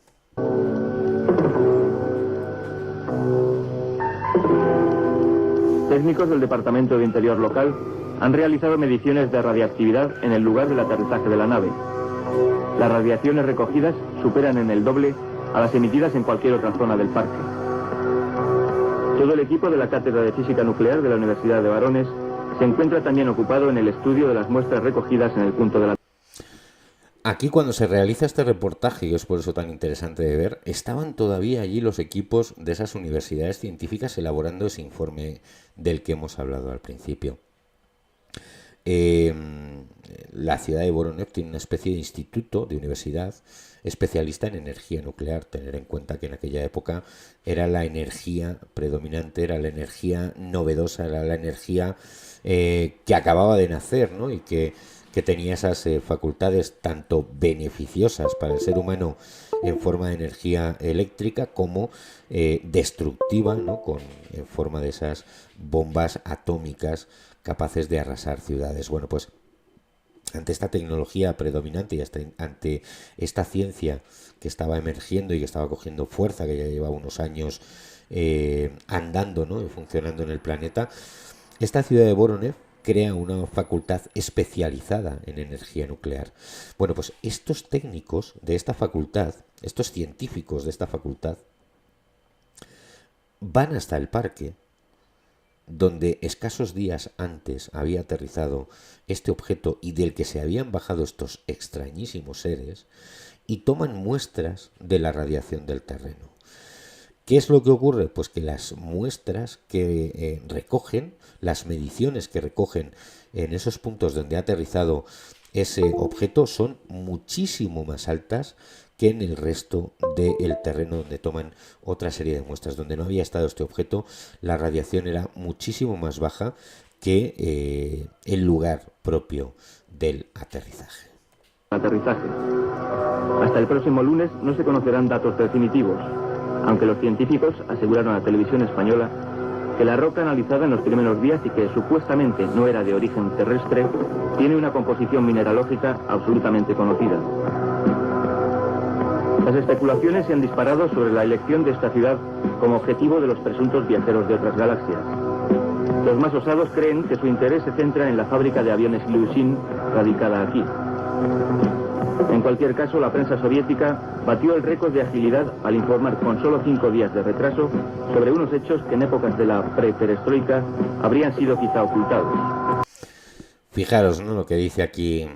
Técnicos del Departamento de Interior local han realizado mediciones de radiactividad en el lugar del aterrizaje de la nave. Las radiaciones recogidas superan en el doble a las emitidas en cualquier otra zona del parque. Todo el equipo de la Cátedra de Física Nuclear de la Universidad de Varones se encuentra también ocupado en el estudio de las muestras recogidas en el punto de la... Aquí cuando se realiza este reportaje, y es por eso tan interesante de ver, estaban todavía allí los equipos de esas universidades científicas elaborando ese informe del que hemos hablado al principio. La ciudad de Voronezh tiene una especie de instituto, de universidad, especialista en energía nuclear. Tener en cuenta que en aquella época era la energía predominante, era la energía novedosa, era la energía que acababa de nacer, ¿no? Y que que tenía esas facultades tanto beneficiosas para el ser humano en forma de energía eléctrica como destructiva, ¿no? En forma de esas bombas atómicas capaces de arrasar ciudades. Bueno, pues ante esta tecnología predominante y ante esta ciencia que estaba emergiendo y que estaba cogiendo fuerza, que ya llevaba unos años andando, ¿no? Y funcionando en el planeta, esta ciudad de Voronezh crea una facultad especializada en energía nuclear. Bueno, pues estos técnicos de esta facultad, estos científicos de esta facultad, van hasta el parque donde escasos días antes había aterrizado este objeto y del que se habían bajado estos extrañísimos seres, y toman muestras de la radiación del terreno. ¿Qué es lo que ocurre? Pues que las muestras que recogen, las mediciones que recogen en esos puntos donde ha aterrizado ese objeto son muchísimo más altas que en el resto del terreno donde toman otra serie de muestras. Donde no había estado este objeto, la radiación era muchísimo más baja que el lugar propio del aterrizaje. Hasta el próximo lunes no se conocerán datos definitivos, aunque los científicos aseguraron a Televisión Española que la roca analizada en los primeros días y que supuestamente no era de origen terrestre, tiene una composición mineralógica absolutamente conocida. Las especulaciones se han disparado sobre la elección de esta ciudad como objetivo de los presuntos viajeros de otras galaxias. Los más osados creen que su interés se centra en la fábrica de aviones Ilyushin, radicada aquí. En cualquier caso, la prensa soviética batió el récord de agilidad al informar con solo 5 días de retraso sobre unos hechos que en épocas de la pre-perestroika habrían sido quizá ocultados. Fijaros, ¿no?, lo que dice aquí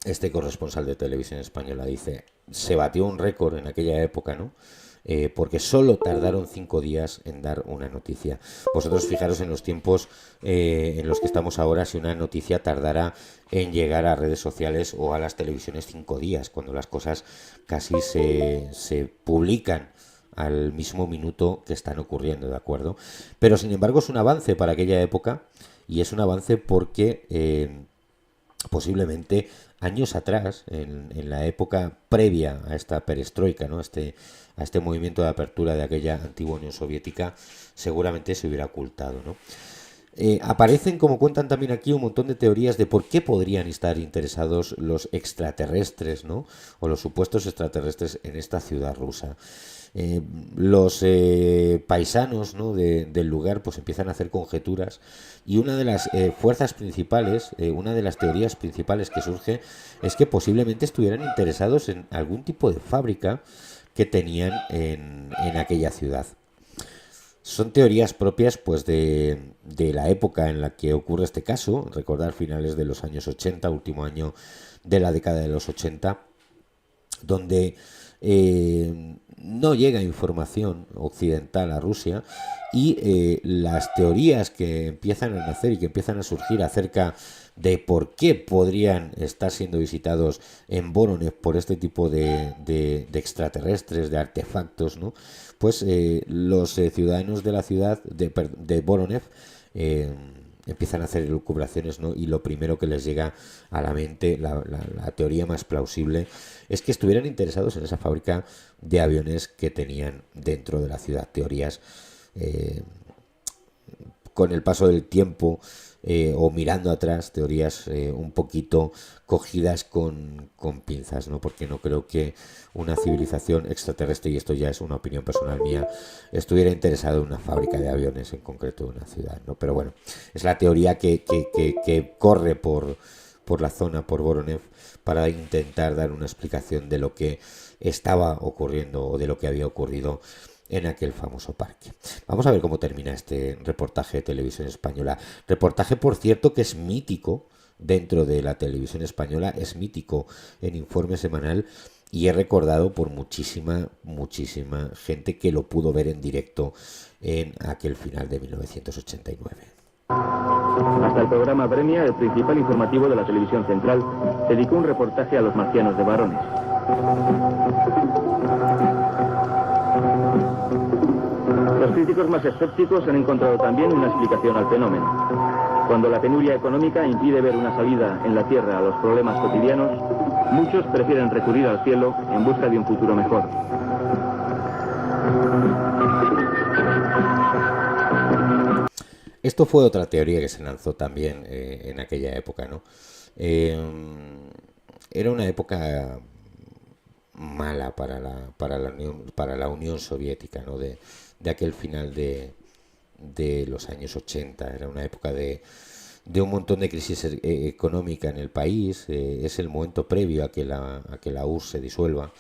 este corresponsal de Televisión Española. Dice, se batió un récord en aquella época, ¿no? Porque solo tardaron 5 días en dar una noticia. Vosotros fijaros en los tiempos en los que estamos ahora, si una noticia tardara en llegar a redes sociales o a las televisiones 5 días, cuando las cosas casi se publican al mismo minuto que están ocurriendo, ¿de acuerdo? Pero sin embargo es un avance para aquella época, y es un avance porque posiblemente años atrás, en la época previa a esta perestroika, ¿no?, a este movimiento de apertura de aquella antigua Unión Soviética, seguramente se hubiera ocultado, ¿no? Aparecen, como cuentan también aquí, un montón de teorías de por qué podrían estar interesados los extraterrestres, ¿no?, o los supuestos extraterrestres en esta ciudad rusa. Los paisanos, ¿no?, del lugar pues empiezan a hacer conjeturas, y una de las fuerzas principales, una de las teorías principales que surge es que posiblemente estuvieran interesados en algún tipo de fábrica que tenían en aquella ciudad. Son teorías propias pues de la época en la que ocurre este caso. Recordar finales de los años 80, último año de la década de los 80, donde no llega información occidental a Rusia, y las teorías que empiezan a nacer y que empiezan a surgir acerca de por qué podrían estar siendo visitados en Voronezh por este tipo de extraterrestres, de artefactos, ¿no? Pues los ciudadanos de la ciudad de Voronezh empiezan a hacer elucubraciones, ¿no? Y lo primero que les llega a la mente, la teoría más plausible, es que estuvieran interesados en esa fábrica de aviones que tenían dentro de la ciudad. Teorías con el paso del tiempo, o mirando atrás, teorías un poquito cogidas con pinzas, ¿no? Porque no creo que una civilización extraterrestre, y esto ya es una opinión personal mía, estuviera interesado en una fábrica de aviones, en concreto de una ciudad, ¿no? Pero bueno, es la teoría que corre por la zona, por Voronezh, para intentar dar una explicación de lo que estaba ocurriendo o de lo que había ocurrido en aquel famoso parque. Vamos a ver cómo termina este reportaje de Televisión Española. Reportaje, por cierto, que es mítico dentro de la Televisión Española, es mítico en Informe Semanal, y es recordado por muchísima gente que lo pudo ver en directo en aquel final de 1989. Hasta el programa Premia, el principal informativo de la televisión central, dedicó un reportaje a los marcianos de Voronezh. Los críticos más escépticos han encontrado también una explicación al fenómeno. Cuando la penuria económica impide ver una salida en la Tierra a los problemas cotidianos, muchos prefieren recurrir al cielo en busca de un futuro mejor. Esto fue otra teoría que se lanzó también en aquella época, ¿no? Era una época mala para la Unión Soviética, ¿no? De aquel final de los años 80. Era una época de un montón de crisis económica en el país. Es el momento previo a que la URSS se disuelva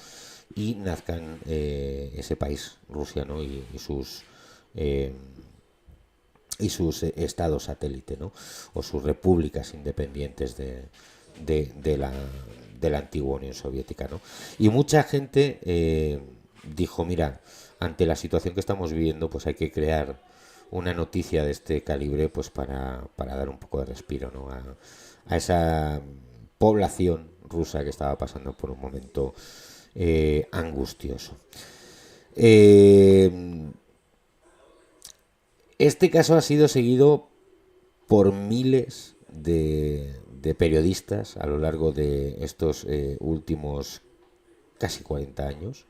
y nazcan ese país, Rusia, ¿no? y sus estados satélite, ¿no? O sus repúblicas independientes de la antigua Unión Soviética, ¿no? Y mucha gente dijo, mira, ante la situación que estamos viviendo, pues hay que crear una noticia de este calibre, pues para dar un poco de respiro, ¿no? a esa población rusa que estaba pasando por un momento angustioso. Este caso ha sido seguido por miles de periodistas a lo largo de estos últimos casi 40 años.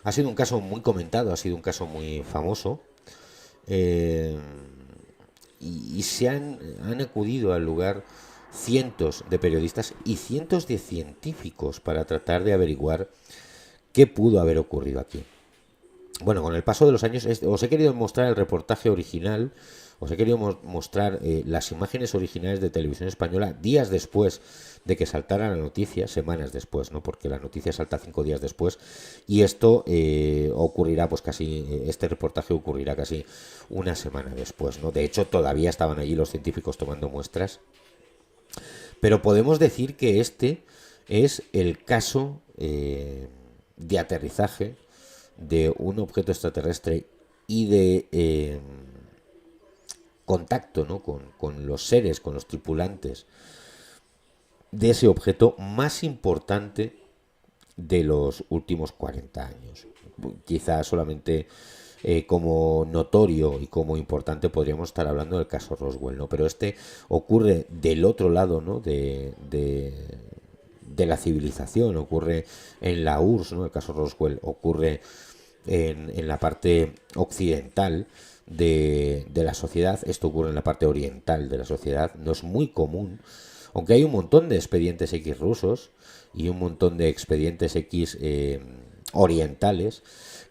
Ha sido un caso muy comentado, ha sido un caso muy famoso, y se han acudido al lugar cientos de periodistas y cientos de científicos para tratar de averiguar qué pudo haber ocurrido aquí. Bueno, con el paso de los años os he querido mostrar el reportaje original, os he querido mostrar las imágenes originales de Televisión Española días después de que saltara la noticia, semanas después, ¿no? Porque la noticia salta 5 días después, y esto ocurrirá, pues este reportaje ocurrirá casi una semana después, ¿no? De hecho, todavía estaban allí los científicos tomando muestras, pero podemos decir que este es el caso de aterrizaje de un objeto extraterrestre y de contacto, ¿no? con los seres, con los tripulantes de ese objeto más importante de los últimos 40 años. Quizás solamente como notorio y como importante podríamos estar hablando del caso Roswell, ¿no? Pero este ocurre del otro lado, ¿no? de la civilización, ocurre en la URSS, ¿no? El caso Roswell ocurre en la parte occidental de la sociedad. Esto ocurre en la parte oriental de la sociedad. No es muy común, aunque hay un montón de expedientes X rusos y un montón de expedientes X orientales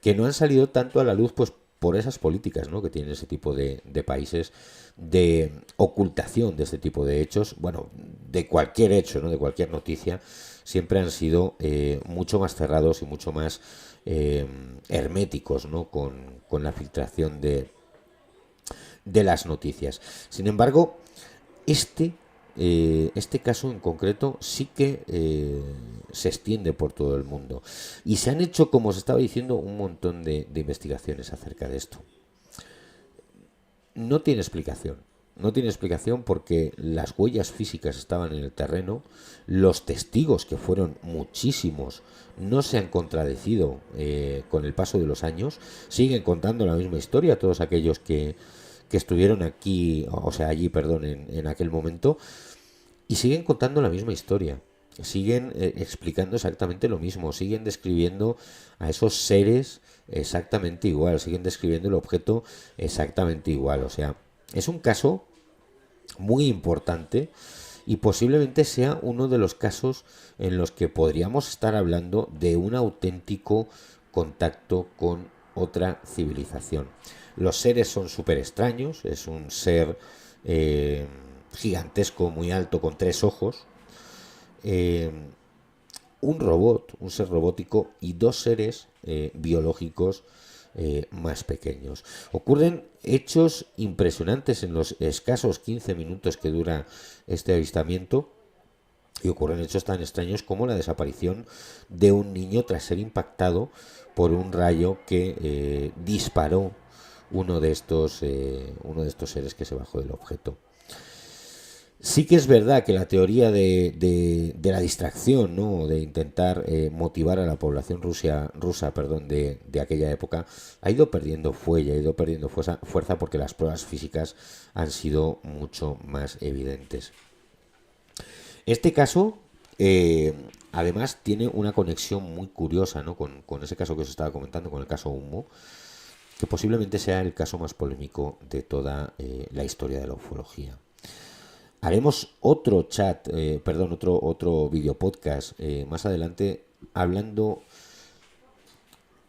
que no han salido tanto a la luz, pues por esas políticas, ¿no? Que tienen ese tipo de países de ocultación de este tipo de hechos. Bueno, de cualquier hecho, ¿no? De cualquier noticia, siempre han sido mucho más cerrados y mucho más herméticos, ¿no? Con la filtración de las noticias. Sin embargo, este caso en concreto sí que se extiende por todo el mundo, y se han hecho, como os estaba diciendo, un montón de investigaciones acerca de esto. No tiene explicación. No tiene explicación porque las huellas físicas estaban en el terreno, los testigos, que fueron muchísimos, no se han contradecido con el paso de los años, siguen contando la misma historia, todos aquellos que estuvieron aquí, o sea, allí, perdón, en aquel momento, y siguen contando la misma historia, siguen explicando exactamente lo mismo, siguen describiendo a esos seres exactamente igual, siguen describiendo el objeto exactamente igual. O sea, es un caso muy importante y posiblemente sea uno de los casos en los que podríamos estar hablando de un auténtico contacto con otra civilización. Los seres son súper extraños, es un ser gigantesco, muy alto, con 3 ojos, un robot, un ser robótico, y 2 seres biológicos más pequeños. Ocurren hechos impresionantes en los escasos 15 minutos que dura este avistamiento, y ocurren hechos tan extraños como la desaparición de un niño tras ser impactado por un rayo que disparó uno de estos seres que se bajó del objeto. Sí que es verdad que la teoría de la distracción, ¿no? De intentar motivar a la población rusa, perdón, de aquella época, ha ido perdiendo fuelle, ha ido perdiendo fuerza porque las pruebas físicas han sido mucho más evidentes. Este caso, además, tiene una conexión muy curiosa, ¿no? Con ese caso que os estaba comentando, con el caso Humo, que posiblemente sea el caso más polémico de toda la historia de la ufología. Haremos otro chat, otro video podcast más adelante hablando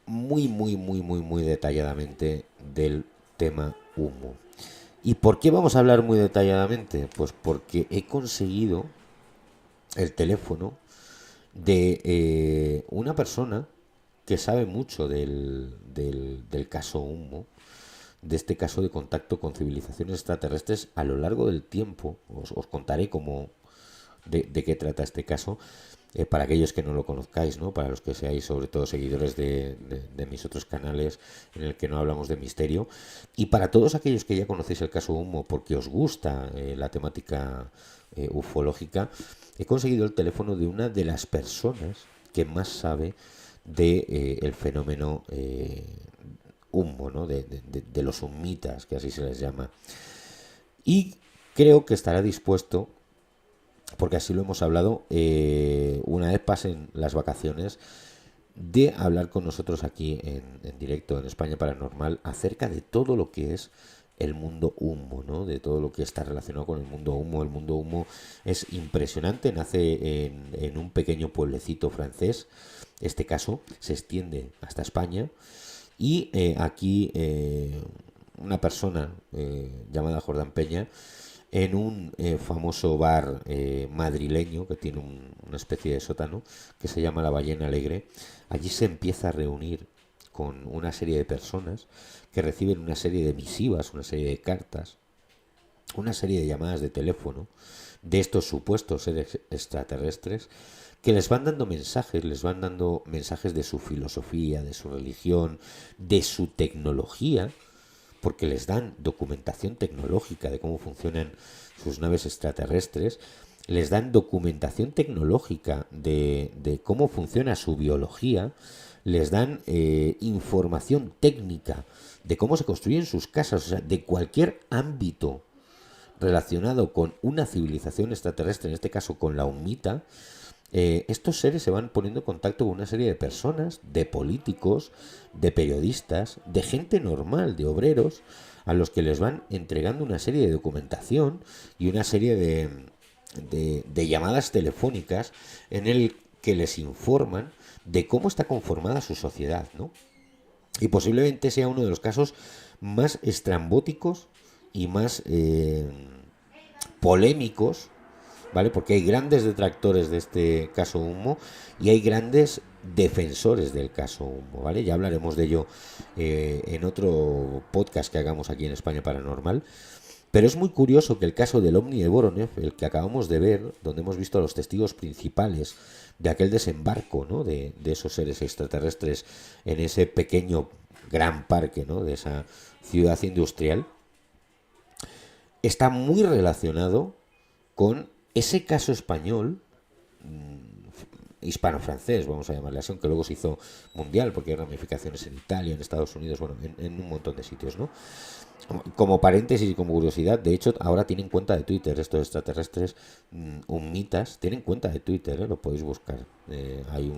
muy detalladamente del tema humo. ¿Y por qué vamos a hablar muy detalladamente? Pues porque he conseguido el teléfono de una persona que sabe mucho del caso humo, de este caso de contacto con civilizaciones extraterrestres a lo largo del tiempo. Os contaré de qué trata este caso, para aquellos que no lo conozcáis, ¿no? Para los que seáis sobre todo seguidores de mis otros canales en el que no hablamos de misterio, y para todos aquellos que ya conocéis el caso Humo porque os gusta la temática ufológica. He conseguido el teléfono de una de las personas que más sabe de el fenómeno Humo, ¿no? De los humitas, que así se les llama. Y creo que estará dispuesto, porque así lo hemos hablado, una vez pasen las vacaciones, de hablar con nosotros aquí en directo en España Paranormal acerca de todo lo que es el mundo humo, ¿no? De todo lo que está relacionado con el mundo humo. El mundo humo es impresionante, nace en un pequeño pueblecito francés. Este caso se extiende hasta España. Y aquí una persona llamada Jordán Peña, en un famoso bar madrileño que tiene una especie de sótano que se llama La Ballena Alegre, allí se empieza a reunir con una serie de personas que reciben una serie de misivas, una serie de cartas, una serie de llamadas de teléfono de estos supuestos seres extraterrestres, que les van dando mensajes de su filosofía, de su religión, de su tecnología, porque les dan documentación tecnológica de cómo funcionan sus naves extraterrestres, les dan documentación tecnológica de cómo funciona su biología, les dan información técnica de cómo se construyen sus casas, o sea, de cualquier ámbito relacionado con una civilización extraterrestre, en este caso con la humita. Estos seres se van poniendo en contacto con una serie de personas, de políticos, de periodistas, de gente normal, de obreros, a los que les van entregando una serie de documentación y una serie de llamadas telefónicas en el que les informan de cómo está conformada su sociedad, ¿no? Y posiblemente sea uno de los casos más estrambóticos y más polémicos, ¿vale? Porque hay grandes detractores de este caso Humo y hay grandes defensores del caso Humo, ¿vale? Ya hablaremos de ello en otro podcast que hagamos aquí en España Paranormal. Pero es muy curioso que el caso del ovni de Voronev, el que acabamos de ver, donde hemos visto a los testigos principales de aquel desembarco, ¿no? de esos seres extraterrestres en ese pequeño gran parque, ¿no? De esa ciudad industrial, está muy relacionado con ese caso español, hispano-francés, vamos a llamarle así, aunque luego se hizo mundial porque hay ramificaciones en Italia, en Estados Unidos, bueno, en un montón de sitios, ¿no? Como paréntesis y como curiosidad, de hecho ahora tienen cuenta de Twitter estos extraterrestres humitas, tienen cuenta de Twitter, lo podéis buscar. Hay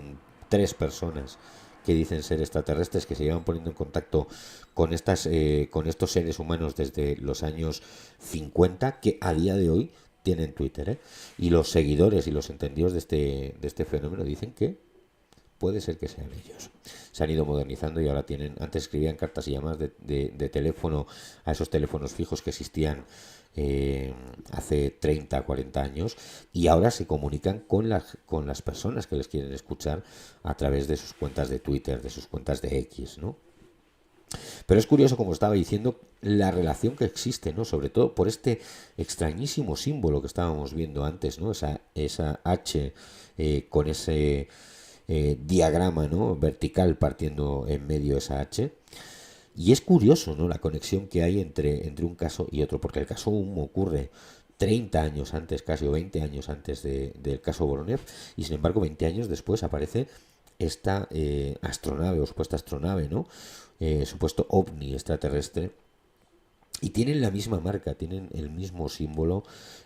3 personas que dicen ser extraterrestres, que se llevan poniendo en contacto con estos seres humanos desde los años 50, que a día de hoy tienen Twitter, y los seguidores y los entendidos de este fenómeno dicen que puede ser que sean ellos. Se han ido modernizando y ahora antes escribían cartas y llamadas de teléfono a esos teléfonos fijos que existían hace 30, 40 años, y ahora se comunican con las personas que les quieren escuchar a través de sus cuentas de Twitter, de sus cuentas de X, ¿no? Pero es curioso, como estaba diciendo, la relación que existe, ¿no? Sobre todo por este extrañísimo símbolo que estábamos viendo antes, ¿no? Esa H con ese diagrama, ¿no? Vertical partiendo en medio esa H. Y es curioso, ¿no? La conexión que hay entre un caso y otro, porque el caso Humo ocurre 30 años antes, casi, o 20 años antes del caso Voronev, y sin embargo 20 años después aparece esta astronave, o supuesta astronave, ¿no? Supuesto ovni extraterrestre, y tienen la misma marca, tienen el mismo símbolo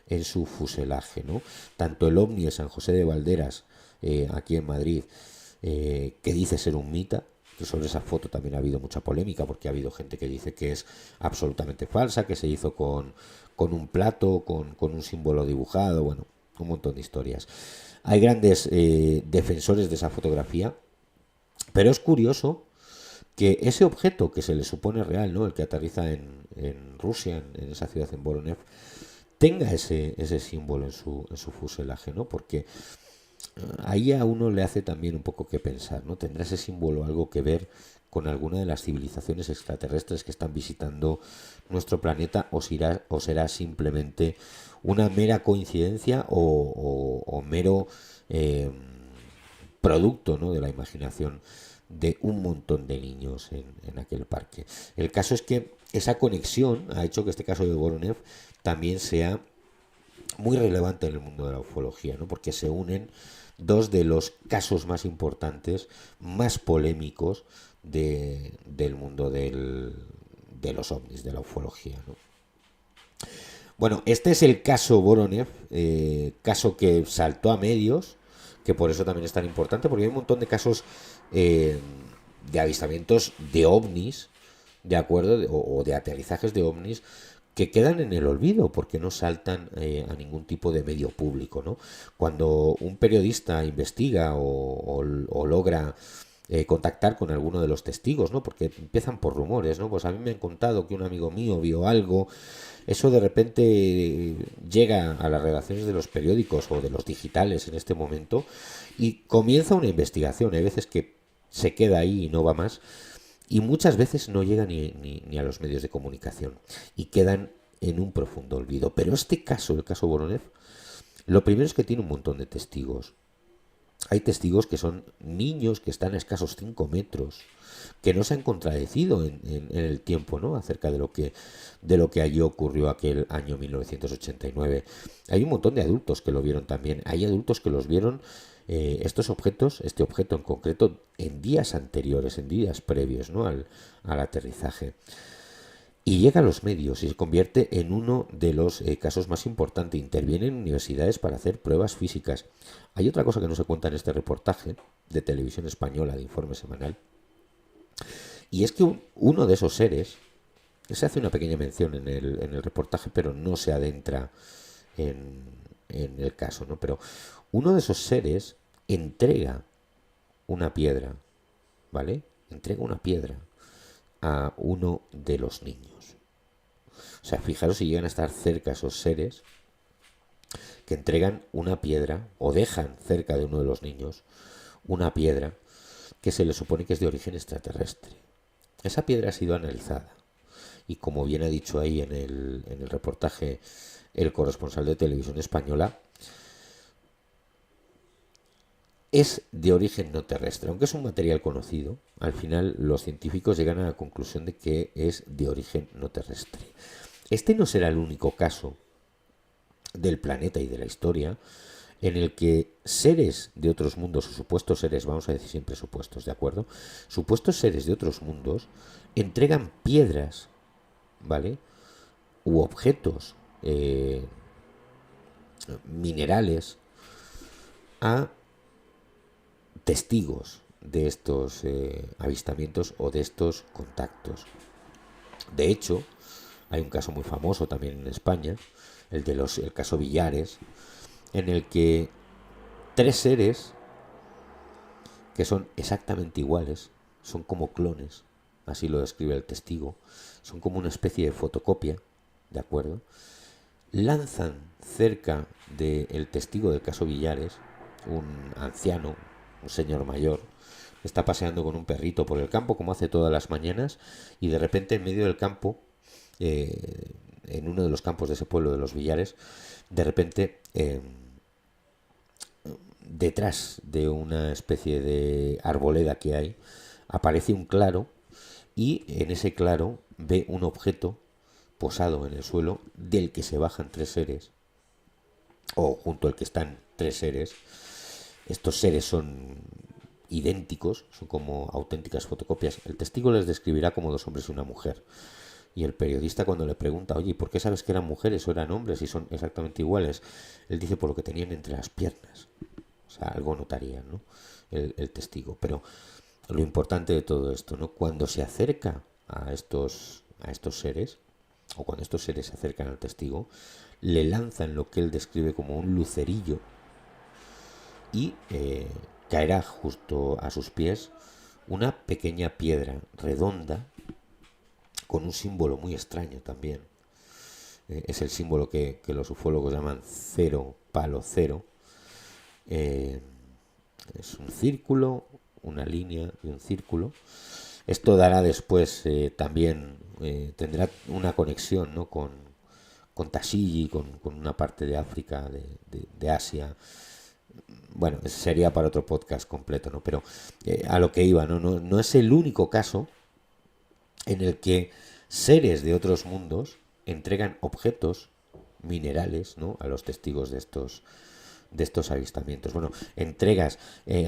en su fuselaje, ¿no? Tanto el ovni de San José de Valderas, aquí en Madrid, que dice ser un mita, que sobre esa foto también ha habido mucha polémica, porque ha habido gente que dice que es absolutamente falsa, que se hizo con un plato, con un símbolo dibujado, bueno, un montón de historias. Hay grandes defensores de esa fotografía, pero es curioso que ese objeto que se le supone real, ¿no? El que aterriza en Rusia, en esa ciudad, en Voronev, tenga ese símbolo en su fuselaje, ¿no? Porque ahí a uno le hace también un poco que pensar, ¿no? ¿Tendrá ese símbolo algo que ver con alguna de las civilizaciones extraterrestres que están visitando nuestro planeta, o será simplemente una mera coincidencia o mero producto, ¿no? De la imaginación de un montón de niños en aquel parque? El caso es que esa conexión ha hecho que este caso de Voronev también sea muy relevante en el mundo de la ufología, ¿no? Porque se unen dos de los casos más importantes, más polémicos del mundo de los ovnis, de la ufología, ¿no? Bueno, este es el caso Voronev, caso que saltó a medios, que por eso también es tan importante, porque hay un montón de casos de avistamientos de ovnis, ¿de acuerdo? O de aterrizajes de ovnis que quedan en el olvido porque no saltan a ningún tipo de medio público, ¿no? Cuando un periodista investiga o logra contactar con alguno de los testigos, ¿no? Porque empiezan por rumores, ¿no? Pues a mí me han contado que un amigo mío vio algo. Eso de repente llega a las redacciones de los periódicos o de los digitales en este momento y comienza una investigación. Hay veces que se queda ahí y no va más, y muchas veces no llega ni a los medios de comunicación y quedan en un profundo olvido. Pero este caso, el caso Voronev, lo primero es que tiene un montón de testigos. Hay testigos que son niños que están a escasos 5 metros, que no se han contradecido en el tiempo, ¿no? Acerca de lo que allí ocurrió aquel año 1989. Hay un montón de adultos que lo vieron también. Hay adultos que los vieron, estos objetos, este objeto en concreto, en días anteriores, en días previos, ¿no? al aterrizaje. Y llega a los medios y se convierte en uno de los casos más importantes. Intervienen universidades para hacer pruebas físicas. Hay otra cosa que no se cuenta en este reportaje de Televisión Española, de Informe Semanal, y es que uno de esos seres, se hace una pequeña mención en el reportaje, pero no se adentra en el caso, ¿no? Pero uno de esos seres entrega una piedra, ¿vale? Entrega una piedra a uno de los niños. O sea, fijaros si llegan a estar cerca esos seres que entregan una piedra o dejan cerca de uno de los niños una piedra que se le supone que es de origen extraterrestre. Esa piedra ha sido analizada y, como bien ha dicho ahí en el reportaje el corresponsal de Televisión Española, es de origen no terrestre. Aunque es un material conocido, al final los científicos llegan a la conclusión de que es de origen no terrestre. Este no será el único caso del planeta y de la historia en el que seres de otros mundos, o supuestos seres, vamos a decir siempre supuestos, ¿de acuerdo? Supuestos seres de otros mundos entregan piedras, ¿vale? U objetos minerales a testigos de estos avistamientos o de estos contactos. De hecho, hay un caso muy famoso también en España, el caso Villares, en el que 3 seres que son exactamente iguales, son como clones, así lo describe el testigo, son como una especie de fotocopia, ¿de acuerdo? Lanzan cerca del testigo del caso Villares, un anciano, un señor mayor, que está paseando con un perrito por el campo, como hace todas las mañanas, y de repente en medio del campo, en uno de los campos de ese pueblo de los Villares, de repente detrás de una especie de arboleda que hay, aparece un claro, y en ese claro ve un objeto posado en el suelo del que se bajan 3 seres o junto al que están 3 seres. Estos seres son idénticos, son como auténticas fotocopias. El testigo les describirá como 2 hombres y una mujer. Y el periodista, cuando le pregunta, oye, ¿por qué sabes que eran mujeres o eran hombres y son exactamente iguales? Él dice, por lo que tenían entre las piernas. O sea, algo notaría, ¿no? El testigo. Pero lo importante de todo esto, ¿no? Cuando se acerca a estos seres, o cuando estos seres se acercan al testigo, le lanzan lo que él describe como un lucerillo y caerá justo a sus pies una pequeña piedra redonda con un símbolo muy extraño también. Es el símbolo que los ufólogos llaman 0, palo 0. Es un círculo, una línea y un círculo. Esto dará después también, tendrá una conexión, ¿no? con Taxilli, con una parte de África, de Asia. Bueno, sería para otro podcast completo, ¿no? Pero a lo que iba, no es el único caso en el que seres de otros mundos entregan objetos minerales, ¿no? a los testigos de estos avistamientos. Bueno, entregas,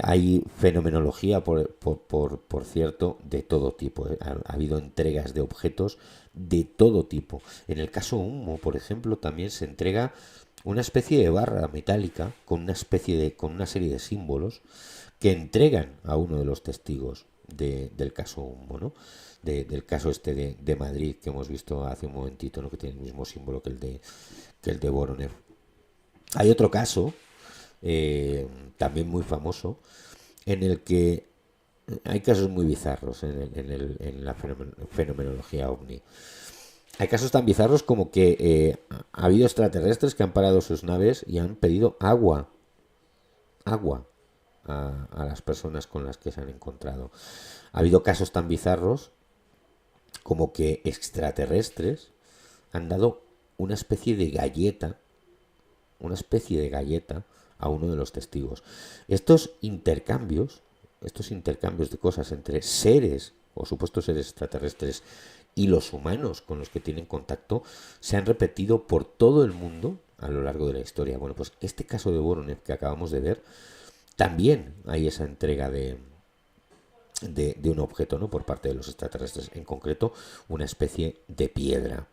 hay fenomenología, por cierto, de todo tipo. Ha habido entregas de objetos de todo tipo. En el caso Humo, por ejemplo, también se entrega una especie de barra metálica con una serie de símbolos que entregan a uno de los testigos del caso Humo, ¿no? Del caso de Madrid que hemos visto hace un momentito, ¿no? Que tiene el mismo símbolo que el de Voronev. Hay otro caso también muy famoso en el que hay casos muy bizarros en la fenomenología ovni. Hay casos tan bizarros como que ha habido extraterrestres que han parado sus naves y han pedido agua a las personas con las que se han encontrado. Ha habido casos tan bizarros como que extraterrestres han dado una especie de galleta a uno de los testigos. Estos intercambios de cosas entre seres o supuestos seres extraterrestres y los humanos con los que tienen contacto se han repetido por todo el mundo a lo largo de la historia. Bueno, pues este caso de Voronev que acabamos de ver, también hay esa entrega de un objeto, ¿no? por parte de los extraterrestres, en concreto una especie de piedra.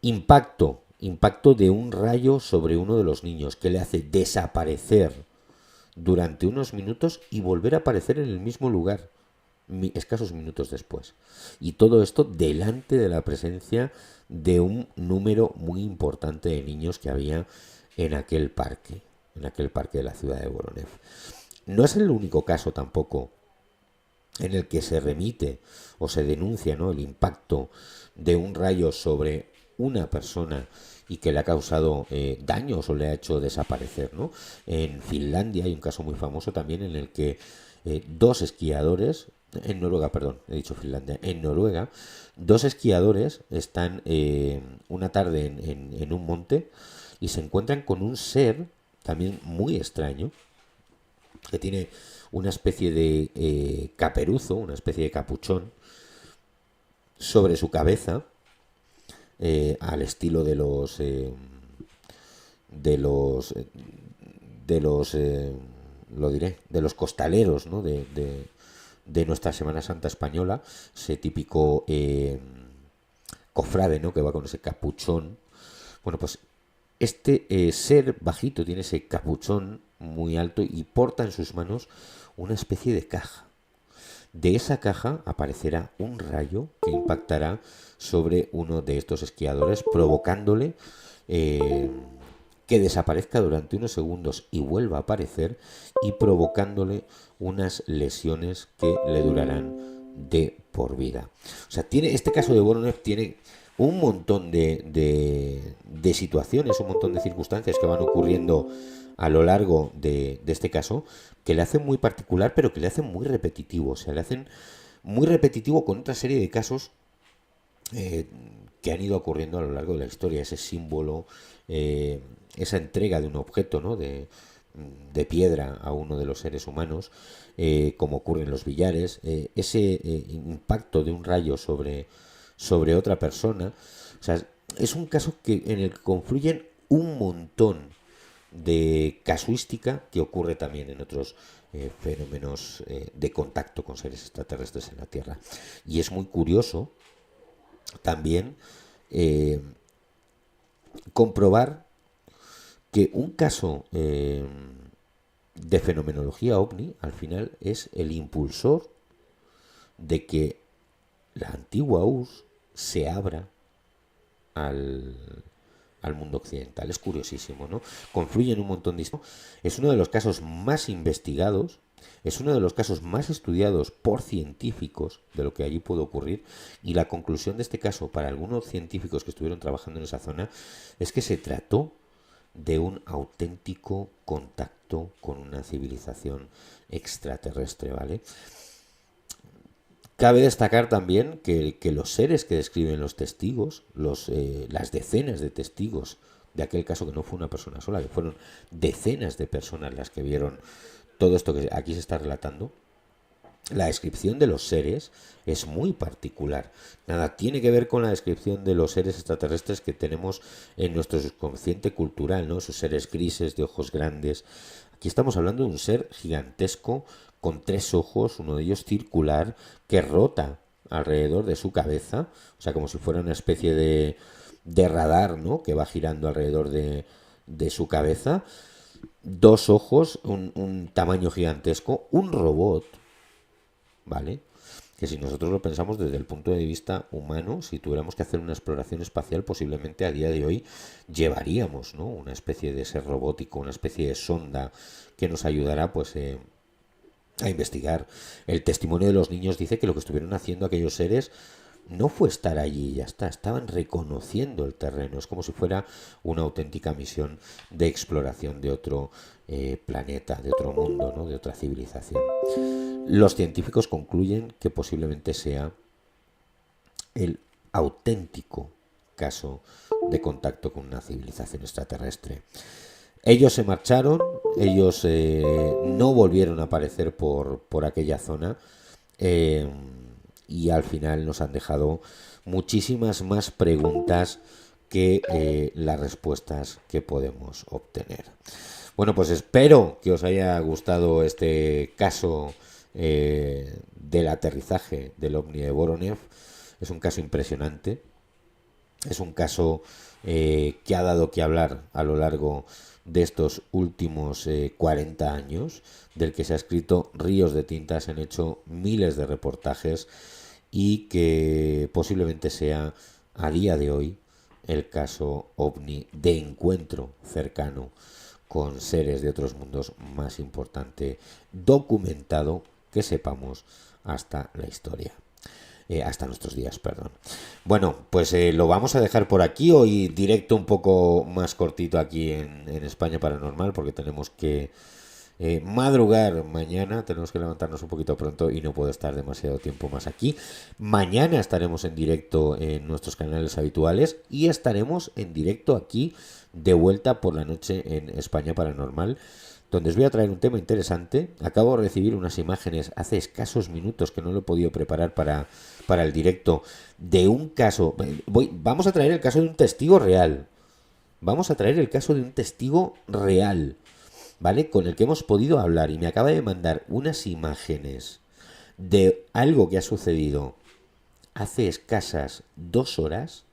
Impacto de un rayo sobre uno de los niños que le hace desaparecer durante unos minutos y volver a aparecer en el mismo lugar escasos minutos después. Y todo esto delante de la presencia de un número muy importante de niños que había en aquel parque de la ciudad de Voronev. No es el único caso tampoco en el que se remite o se denuncia, ¿no? el impacto de un rayo sobre una persona y que le ha causado daños o le ha hecho desaparecer, ¿no? En Finlandia hay un caso muy famoso también en el que 2 esquiadores, en Noruega, perdón, he dicho Finlandia, en Noruega, 2 esquiadores están una tarde en un monte y se encuentran con un ser también muy extraño que tiene una especie de caperuzo, una especie de capuchón sobre su cabeza, al estilo de los costaleros, ¿no? de nuestra Semana Santa española, ese típico cofrade, ¿no? que va con ese capuchón. Bueno, pues este ser bajito tiene ese capuchón muy alto y porta en sus manos una especie de caja. De esa caja aparecerá un rayo que impactará sobre uno de estos esquiadores, provocándole que desaparezca durante unos segundos y vuelva a aparecer, y provocándole unas lesiones que le durarán de por vida. O sea, este caso de Voronev tiene un montón de situaciones, un montón de circunstancias que van ocurriendo a lo largo de este caso, que le hacen muy particular, pero que le hacen muy repetitivo. O sea, le hacen muy repetitivo con otra serie de casos que han ido ocurriendo a lo largo de la historia. Ese símbolo, esa entrega de un objeto, ¿no? de piedra a uno de los seres humanos, como ocurre en los billares, ese impacto de un rayo sobre otra persona. O sea, es un caso en el que confluyen un montón de casuística que ocurre también en otros fenómenos de contacto con seres extraterrestres en la Tierra. Y es muy curioso también comprobar que un caso de fenomenología ovni al final es el impulsor de que la antigua URSS se abra al mundo occidental. Es curiosísimo, ¿no? Confluyen un montón de historias. Es uno de los casos más investigados, es uno de los casos más estudiados por científicos de lo que allí puede ocurrir, y la conclusión de este caso para algunos científicos que estuvieron trabajando en esa zona es que se trató de un auténtico contacto con una civilización extraterrestre, ¿vale? Cabe destacar también que los seres que describen los testigos, las decenas de testigos de aquel caso, que no fue una persona sola, que fueron decenas de personas las que vieron todo esto que aquí se está relatando, la descripción de los seres es muy particular. Nada tiene que ver con la descripción de los seres extraterrestres que tenemos en nuestro subconsciente cultural, ¿no? Esos seres grises de ojos grandes. Aquí estamos hablando de un ser gigantesco con 3 ojos, uno de ellos circular, que rota alrededor de su cabeza, o sea, como si fuera una especie de radar, ¿no? Que va girando alrededor de su cabeza. 2 ojos, un tamaño gigantesco, un robot, ¿vale? Que si nosotros lo pensamos desde el punto de vista humano, si tuviéramos que hacer una exploración espacial, posiblemente a día de hoy llevaríamos, ¿no? Una especie de ser robótico, una especie de sonda que nos ayudará, pues, a investigar. El testimonio de los niños dice que lo que estuvieron haciendo aquellos seres no fue estar allí y ya está, estaban reconociendo el terreno. Es como si fuera una auténtica misión de exploración de otro planeta, de otro mundo, ¿no? De otra civilización. Los científicos concluyen que posiblemente sea el auténtico caso de contacto con una civilización extraterrestre. Ellos se marcharon, ellos no volvieron a aparecer por aquella zona, y al final nos han dejado muchísimas más preguntas que las respuestas que podemos obtener. Bueno, pues espero que os haya gustado este caso del aterrizaje del ovni de Voronev. Es un caso impresionante, es un caso que ha dado que hablar a lo largo de estos últimos 40 años, del que se ha escrito ríos de tinta, se han hecho miles de reportajes, y que posiblemente sea a día de hoy el caso ovni de encuentro cercano con seres de otros mundos más importante documentado que sepamos hasta la historia. Hasta nuestros días, perdón. Bueno, pues lo vamos a dejar por aquí. Hoy directo un poco más cortito aquí en España Paranormal, porque tenemos que madrugar mañana, tenemos que levantarnos un poquito pronto y no puedo estar demasiado tiempo más aquí. Mañana estaremos en directo en nuestros canales habituales y estaremos en directo aquí de vuelta por la noche en España Paranormal, donde os voy a traer un tema interesante. Acabo de recibir unas imágenes hace escasos minutos que no lo he podido preparar para el directo, de un caso. Vamos a traer el caso de un testigo real. Vamos a traer el caso de un testigo real, ¿vale? Con el que hemos podido hablar, y me acaba de mandar unas imágenes de algo que ha sucedido hace escasas 2 horas,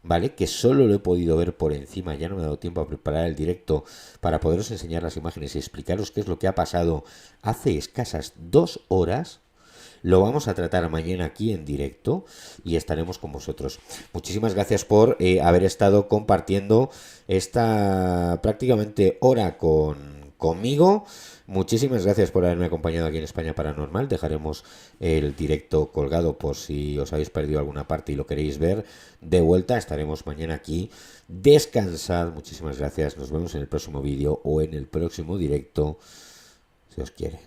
¿vale? Que solo lo he podido ver por encima, ya no me ha dado tiempo a preparar el directo para poderos enseñar las imágenes y explicaros qué es lo que ha pasado hace escasas 2 horas. Lo vamos a tratar mañana aquí en directo y estaremos con vosotros. Muchísimas gracias por haber estado compartiendo esta prácticamente hora conmigo. Muchísimas gracias por haberme acompañado aquí en España Paranormal. Dejaremos el directo colgado por si os habéis perdido alguna parte y lo queréis ver de vuelta. Estaremos mañana aquí. Descansad. Muchísimas gracias. Nos vemos en el próximo vídeo o en el próximo directo, si os quiere.